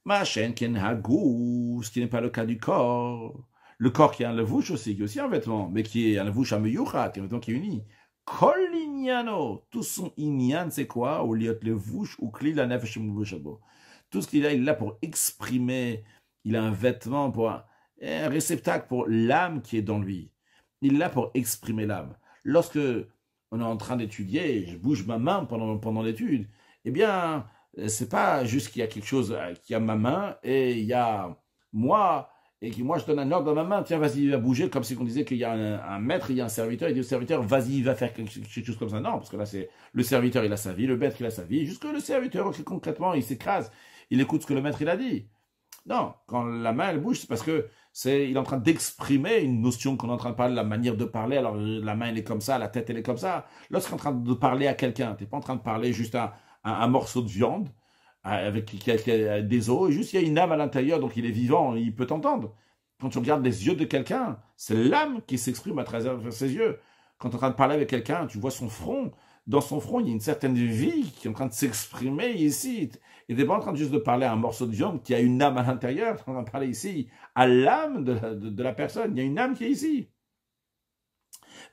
Machen ken hagou, ce qui n'est pas le cas du corps. Le corps qui a un levouche aussi, qui est aussi un vêtement, mais qui est un levouche ameyuchat, qui est un vêtement qui est uni. Kol inyano, tout son inyan, c'est quoi? Au liot levouche ou kli la nefesh mulushabo. Tout ce qu'il a, il l'a pour exprimer. Il a un vêtement, pour un réceptacle pour l'âme qui est dans lui. Il l'a pour exprimer l'âme. Lorsque on est en train d'étudier, je bouge ma main pendant l'étude, eh bien, c'est pas juste qu'il y a quelque chose qui a ma main et il y a moi, et que moi je donne un ordre dans ma main, tiens, vas-y, va bouger, comme si on disait qu'il y a un maître, il y a un serviteur, il dit au serviteur, vas-y, va faire quelque chose comme ça. Non, parce que là, c'est le serviteur, il a sa vie, le maître, il a sa vie, jusque le serviteur, concrètement, il s'écrase, il écoute ce que le maître, il a dit. Non, quand la main, elle bouge, c'est parce que il est en train d'exprimer une notion qu'on est en train de parler, la manière de parler. Alors, la main, elle est comme ça, la tête, elle est comme ça. Lorsqu'on est en train de parler à quelqu'un, tu n'es pas en train de parler juste à un morceau de viande avec des os, et juste il y a une âme à l'intérieur, donc il est vivant, il peut t'entendre. Quand tu regardes les yeux de quelqu'un, c'est l'âme qui s'exprime à travers ses yeux. Quand tu es en train de parler avec quelqu'un, tu vois son front. Dans son front, il y a une certaine vie qui est en train de s'exprimer ici. Et tu n'es pas en train juste de parler à un morceau de viande qui a une âme à l'intérieur. Tu es en train de parler ici à l'âme de la personne. Il y a une âme qui est ici.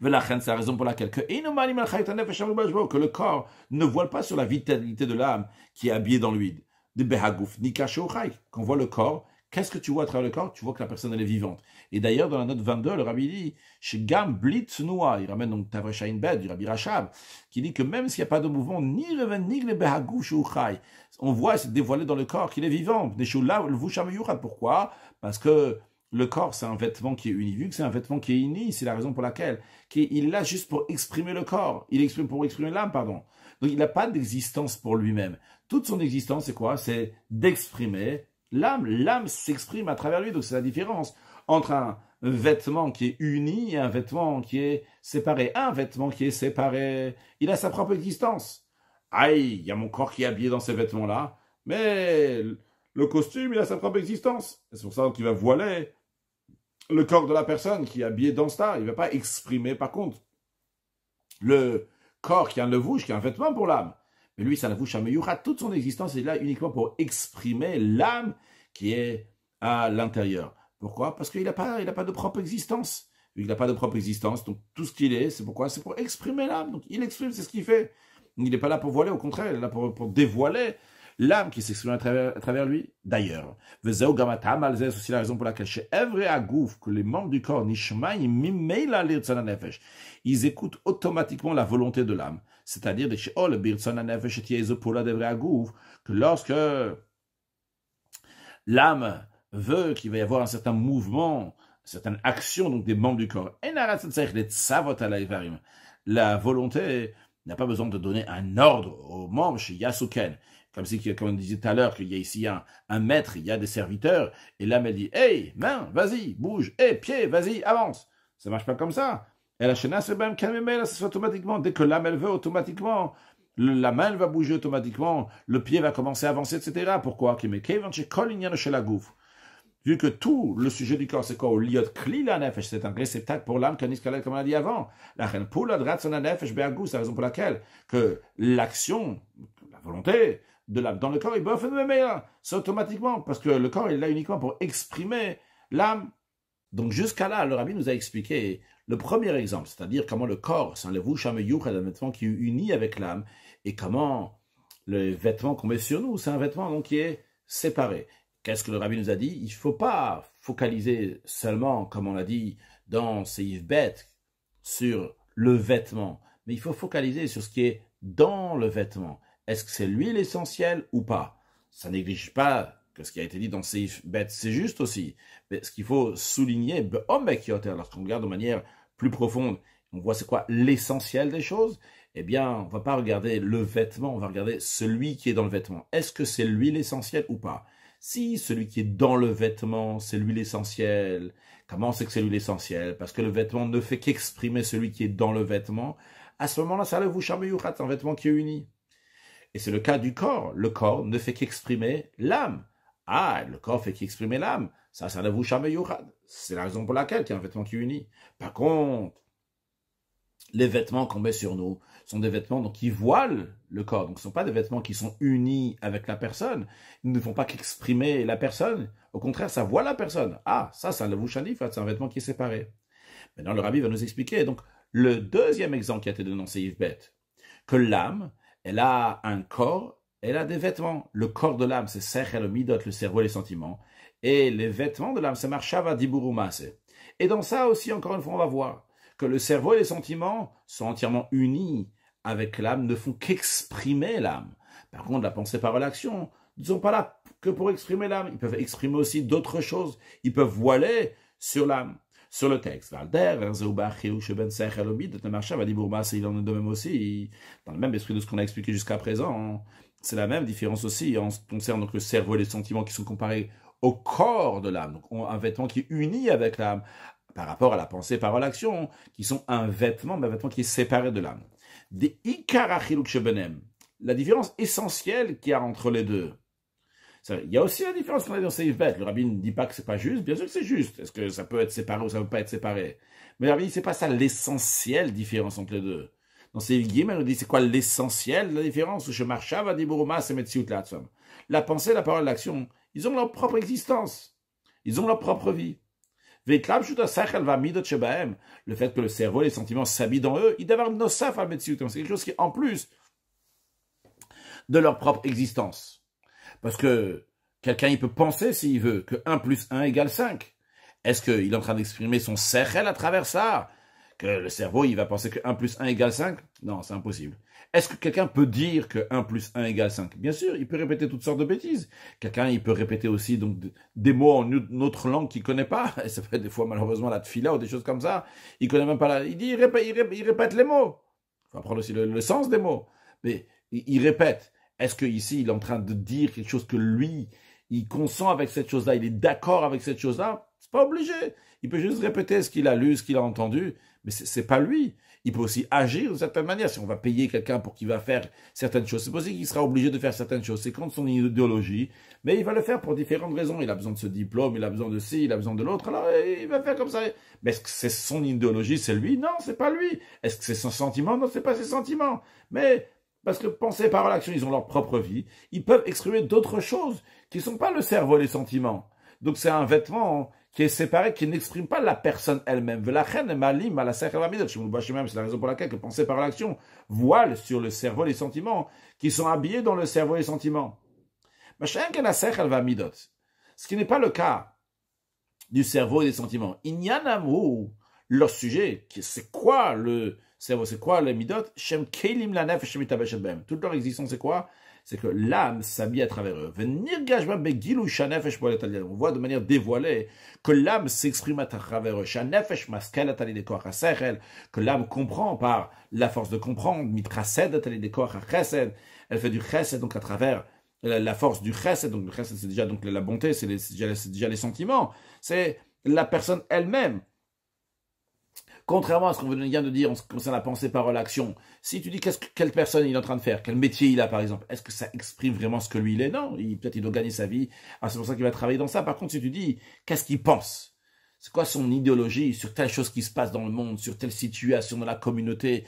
C'est la raison pour laquelle que le corps ne voile pas sur la vitalité de l'âme qui est habillée dans l'huile. Quand on voit le corps, qu'est-ce que tu vois à travers le corps? Tu vois que la personne elle est vivante. Et d'ailleurs, dans la note 22, le rabbi dit, chez Gam Blitz Noua, il ramène donc Tavrechain Bed du rabbi Rachab, qui dit que même s'il n'y a pas de mouvement, ni le Behagouf Shouchai, on voit se dévoiler dans le corps qu'il est vivant. Pourquoi? Parce que le corps, c'est un vêtement qui est univoque, c'est un vêtement qui est uni, c'est la raison pour laquelle il est là juste pour exprimer le corps, il exprime pour exprimer l'âme, pardon. Donc il n'a pas d'existence pour lui-même. Toute son existence, c'est quoi? C'est d'exprimer l'âme. L'âme s'exprime à travers lui, donc c'est la différence entre un vêtement qui est uni et un vêtement qui est séparé. Un vêtement qui est séparé, il a sa propre existence. Aïe, il y a mon corps qui est habillé dans ces vêtements-là, mais le costume, il a sa propre existence. C'est pour ça qu'il va voiler le corps de la personne qui est habillée dans ça. Il ne va pas exprimer, par contre, le corps qui a un levouche, qui a un vêtement pour l'âme. Mais lui, ça levouche à Meyura. Toute son existence est là uniquement pour exprimer l'âme qui est à l'intérieur. Pourquoi? Parce qu'il n'a pas de propre existence. Vu qu'il n'a pas de propre existence, donc tout ce qu'il est, c'est pourquoi? C'est pour exprimer l'âme. Donc il exprime, c'est ce qu'il fait. Il n'est pas là pour voiler, au contraire, il est là pour dévoiler l'âme qui s'exprime à travers lui. D'ailleurs, c'est aussi la raison pour laquelle chez Evre Agouf, que les membres du corps, ils écoutent automatiquement la volonté de l'âme. C'est-à-dire que lorsque l'âme veut qu'il va y avoir un certain mouvement, une certaine action donc des membres du corps, la volonté n'a pas besoin de donner un ordre aux membres chez Yasuken. Comme on disait tout à l'heure, qu'il y a ici un maître, il y a des serviteurs, et l'âme elle dit, hey, main, vas-y, bouge, hey, pied, vas-y, avance. Ça marche pas comme ça. Et la chaîne, c'est même calme, ça se fait automatiquement. Dès que l'âme elle veut, automatiquement, la main elle va bouger automatiquement, le pied va commencer à avancer, etc. Pourquoi? Vu que tout le sujet du corps, c'est quoi? Au liot kli la nefesh, c'est un réceptacle pour l'âme, comme on a dit avant. La reine pour la dratsona nefesh beagou, c'est la raison pour laquelle que l'action, la volonté de l'âme dans le corps, il bof c'est automatiquement, parce que le corps il est là uniquement pour exprimer l'âme. Donc jusqu'à là, le rabbi nous a expliqué le premier exemple, c'est-à-dire comment le corps, c'est un levouch ameyuch, un vêtement qui est uni avec l'âme, et comment le vêtement qu'on met sur nous, c'est un vêtement donc, qui est séparé. Qu'est-ce que le rabbi nous a dit? Il ne faut pas focaliser seulement, comme on l'a dit dans Seif Bet, sur le vêtement, mais il faut focaliser sur ce qui est dans le vêtement. Est-ce que c'est lui l'essentiel ou pas? Ça néglige pas que ce qui a été dit dans Seif Bet, c'est juste aussi. Mais ce qu'il faut souligner, lorsqu'on regarde de manière plus profonde, on voit c'est quoi l'essentiel des choses, eh bien, on va pas regarder le vêtement, on va regarder celui qui est dans le vêtement. Est-ce que c'est lui l'essentiel ou pas? Si celui qui est dans le vêtement, c'est lui l'essentiel, comment c'est que c'est lui l'essentiel? Parce que le vêtement ne fait qu'exprimer celui qui est dans le vêtement. À ce moment-là, ça le voucham meyuchat, c'est un vêtement qui est uni. Et c'est le cas du corps. Le corps ne fait qu'exprimer l'âme. Ah, le corps fait qu'exprimer l'âme. Ça le voucham meyuchat. C'est la raison pour laquelle il y a un vêtement qui unit. Par contre, les vêtements qu'on met sur nous sont des vêtements donc, qui voilent le corps. Donc, ce ne sont pas des vêtements qui sont unis avec la personne. Ils ne font pas qu'exprimer la personne. Au contraire, ça voile la personne. Ah, ça le vouchanif, c'est un vêtement qui est séparé. Maintenant, le rabbi va nous expliquer. Donc, le deuxième exemple qui a été donné dans Seif Bet, que l'âme, elle a un corps, elle a des vêtements. Le corps de l'âme, c'est Sechel, Midot, le cerveau et les sentiments. Et les vêtements de l'âme, c'est Marshava, Diburu, Maase. Et dans ça aussi, encore une fois, on va voir que le cerveau et les sentiments sont entièrement unis avec l'âme, ne font qu'exprimer l'âme. Par contre, la pensée par l'action ne sont pas là que pour exprimer l'âme. Ils peuvent exprimer aussi d'autres choses. Ils peuvent voiler sur l'âme, sur le texte. Il en est de même aussi, dans le même esprit de ce qu'on a expliqué jusqu'à présent. C'est la même différence aussi en ce qui concerne donc le cerveau et les sentiments qui sont comparés au corps de l'âme. Donc, un vêtement qui est uni avec l'âme, par rapport à la pensée, parole, action, qui sont un vêtement, mais un vêtement qui est séparé de l'âme. Des ikarachilouk shebenem, la différence essentielle qu'il y a entre les deux. Il y a aussi la différence qu'on a dans Seif Bet. Le rabbi ne dit pas que c'est pas juste, bien sûr que c'est juste. Est-ce que ça peut être séparé ou ça peut pas être séparé? Mais le rabbi dit c'est pas ça l'essentielle différence entre les deux. Dans Seif Gimel, il nous dit c'est quoi l'essentiel de la différence? La pensée, la parole, l'action, ils ont leur propre existence. Ils ont leur propre vie. Le fait que le cerveau et les sentiments s'habillent dans eux, ils doivent avoir nosaf à mettre. C'est quelque chose qui est en plus de leur propre existence. Parce que quelqu'un, il peut penser, s'il veut, que 1 plus 1 égale 5. Est-ce qu'il est en train d'exprimer son sechel à travers ça? Que le cerveau, il va penser que 1 plus 1 égale 5? Non, c'est impossible. Est-ce que quelqu'un peut dire que 1 plus 1 égale 5? Bien sûr, il peut répéter toutes sortes de bêtises. Quelqu'un, il peut répéter aussi donc des mots en une autre langue qu'il connaît pas. Et ça fait des fois, malheureusement, la tfila ou des choses comme ça. Il connaît même pas la... Il répète les mots. Il faut apprendre aussi le sens des mots. Mais il répète. Est-ce que ici, il est en train de dire quelque chose que lui, il consent avec cette chose-là, il est d'accord avec cette chose-là? C'est pas obligé. Il peut juste répéter ce qu'il a lu, ce qu'il a entendu, mais c'est pas lui. Il peut aussi agir de certaine manière. Si on va payer quelqu'un pour qu'il va faire certaines choses, c'est possible qu'il sera obligé de faire certaines choses. C'est contre son idéologie, mais il va le faire pour différentes raisons. Il a besoin de ce diplôme, il a besoin de ci, il a besoin de l'autre, alors il va faire comme ça. Mais est-ce que c'est son idéologie, c'est lui? Non, c'est pas lui. Est-ce que c'est son sentiment? Non, c'est pas ses sentiments. Mais parce que penser par l'action, ils ont leur propre vie. Ils peuvent exprimer d'autres choses qui ne sont pas le cerveau et les sentiments. Donc c'est un vêtement qui est séparé, qui n'exprime pas la personne elle-même. C'est la raison pour laquelle que penser par l'action voile sur le cerveau et les sentiments, qui sont habillés dans le cerveau et les sentiments. Ce qui n'est pas le cas du cerveau et des sentiments. Il y en a leur sujet, c'est quoi le cerveau, c'est quoi les midot? Toute leur existence, c'est quoi? C'est que l'âme s'habille à travers eux. On voit de manière dévoilée que l'âme s'exprime à travers eux. Que l'âme comprend par la force de comprendre. Elle fait du chesed, donc à travers la force du chesed. Donc le chesed, c'est déjà donc la bonté, c'est déjà les sentiments. C'est la personne elle-même. Contrairement à ce qu'on vient de dire en ce qui concerne la pensée, parole, action, si tu dis quelle personne il est en train de faire, quel métier il a par exemple, est-ce que ça exprime vraiment ce que lui il est? Non, peut-être il doit gagner sa vie, c'est pour ça qu'il va travailler dans ça. Par contre, si tu dis qu'est-ce qu'il pense, c'est quoi son idéologie sur telle chose qui se passe dans le monde, sur telle situation dans la communauté,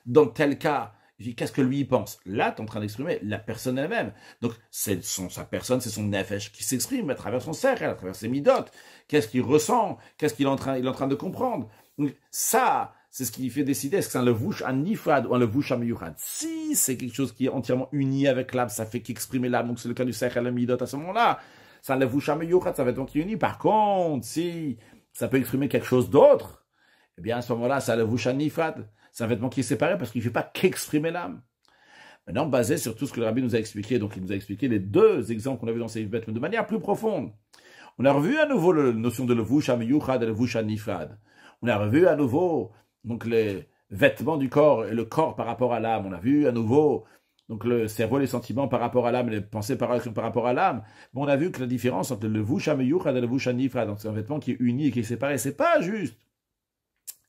dans tel cas, qu'est-ce que lui il pense? Là, tu es en train d'exprimer la personne elle-même. Donc, sa personne, c'est son nefesh qui s'exprime à travers son cercle, à travers ses midotes. Qu'est-ce qu'il ressent? Qu'est-ce qu'il est en train de comprendre? Donc, ça, c'est ce qui fait décider est-ce que c'est un levush un nifad ou un levush un miyuchad. Si c'est quelque chose qui est entièrement uni avec l'âme, ça fait qu'exprimer l'âme, donc c'est le cas du cercle midot à ce moment-là. C'est un levush un miyuchad, ça va être donc uni. Par contre, si ça peut exprimer quelque chose d'autre, eh bien à ce moment-là, c'est un levush un nifad. C'est un vêtement qui est séparé parce qu'il ne fait pas qu'exprimer l'âme. Maintenant, basé sur tout ce que le rabbi nous a expliqué, donc il nous a expliqué les deux exemples qu'on a vus dans ces vêtements de manière plus profonde. On a revu à nouveau la notion de levush hamiyuchad et levush hanifad. On a revu à nouveau donc les vêtement du corps et le corps par rapport à l'âme. On a vu à nouveau donc le cerveau, les sentiments par rapport à l'âme, les pensées par rapport à l'âme. Mais on a vu que la différence entre le levush hameyuchad et le levush hanifrad, donc c'est un vêtement qui est uni et qui est séparé, c'est pas juste.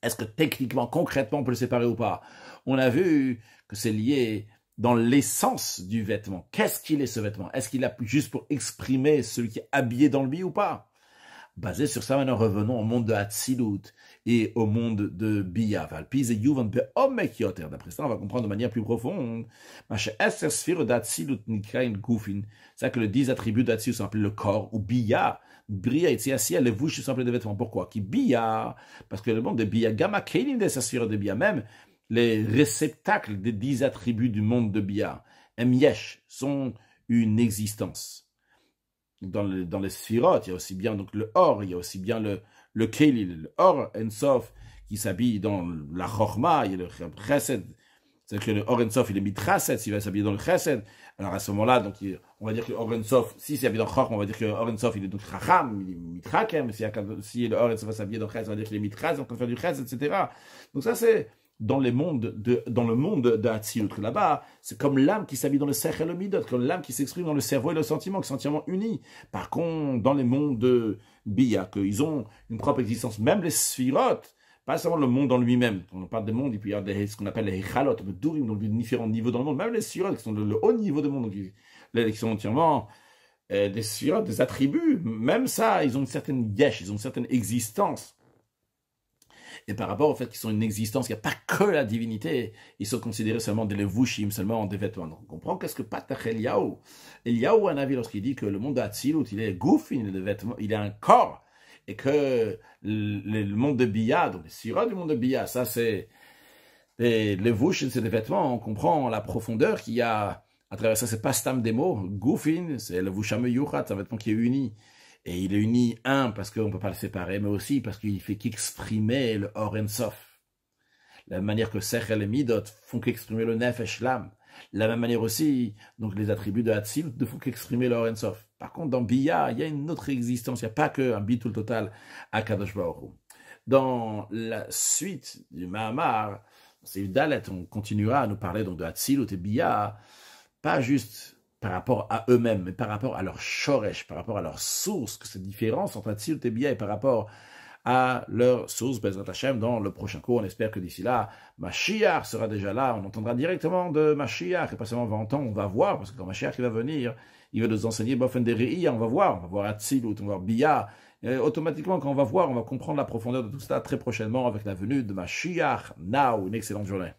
Est-ce que techniquement, concrètement, on peut le séparer ou pas? On a vu que c'est lié dans l'essence du vêtement. Qu'est-ce qu'il est ce vêtement? Est-ce qu'il a juste pour exprimer celui qui est habillé dans lui ou pas? Basé sur ça, maintenant revenons au monde de Hatzilut et au monde de Bia. D'après ça, on va comprendre de manière plus profonde. C'est ça que les 10 attributs d'Hatzilut sont appelés le corps, ou Bia. Bria et Tsiassia, les vouches sont appelés des vêtements. Pourquoi? Qui Bia? Parce que le monde de Bia, Gamma Kelim de Sassir de Bia, même les réceptacles des 10 attributs du monde de Bia, Myesh, sont une existence. Dans les sphirotes, il y a aussi bien donc le or, il y a aussi bien le Kelil, le or Ensof qui s'habille dans la Chorma, il y a le Chesed, c'est-à-dire que le or Ensof il est mitraset, s'il va s'habiller dans le Chesed. Alors à ce moment-là, donc on va dire que le or Ensof, si c'est habillé dans Chorma, on va dire que le or Ensof il est donc Chacham, il est mitrakem, si le or Ensof va s'habiller dans le Chesed, on va dire qu'il est mitras, on peut faire du Chesed, etc. Donc ça c'est dans le monde de Hatzilut, là-bas, c'est comme l'âme qui s'habille dans le sechel et le midot, comme l'âme qui s'exprime dans le cerveau et le sentiment, qui sont entièrement unis. Par contre, dans les mondes de Bia, qu'ils ont une propre existence, même les sphirotes, pas seulement le monde en lui-même. Quand on parle des mondes, il peut y avoir ce qu'on appelle les hechalot, le durim, donc différents niveaux dans le monde, même les sphirotes, qui sont le haut niveau du monde, donc, qui sont entièrement des sphirotes, des attributs, même ça, ils ont une certaine yesh, ils ont une certaine existence. Et par rapport au fait qu'ils sont une existence, qu'il n'y a pas que la divinité, ils sont considérés seulement des levushim, seulement des vêtements. Donc on comprend qu'est-ce que Patach Eliyahu. Eliyahu Hanavi, lorsqu'il dit que le monde d'Hatzilut, il est goufin, il est des vêtements, il est un corps, et que le monde de Bia, donc les sirah du monde de Bia, ça c'est les levushim, c'est des vêtements, on comprend la profondeur qu'il y a à travers ça, c'est pas stam des mots. Goufin, c'est le vusham yuchat, c'est un vêtement qui est uni. Et il est uni, parce qu'on ne peut pas le séparer, mais aussi parce qu'il fait qu'exprimer le Or Ensof. La même manière que Sechel et Midot font qu'exprimer le Nefesh l'âme. La même manière aussi, donc les attributs de Hatzilut ne font qu'exprimer le Or Ensof. Par contre, dans Bia, il y a une autre existence, il n'y a pas qu'un bitul total à Kadosh Baruch Hu. Dans la suite du Mahamar, c'est Dalet, on continuera à nous parler donc de Hatzilut et Bia, pas juste par rapport à eux-mêmes, mais par rapport à leur shoresh, par rapport à leur source, que cette différence entre Hatzilut et Bia est par rapport à leur source, Bezrat Hashem, dans le prochain cours. On espère que d'ici là, Mashiach sera déjà là, on entendra directement de Mashiach, et pas seulement on va entendre, on va voir, parce que quand Mashiach il va venir, il va nous enseigner Bofen de Re'ia, on va voir Hatzilut, on va voir Bia, et automatiquement quand on va voir, on va comprendre la profondeur de tout ça très prochainement avec la venue de Mashiach. Now, une excellente journée.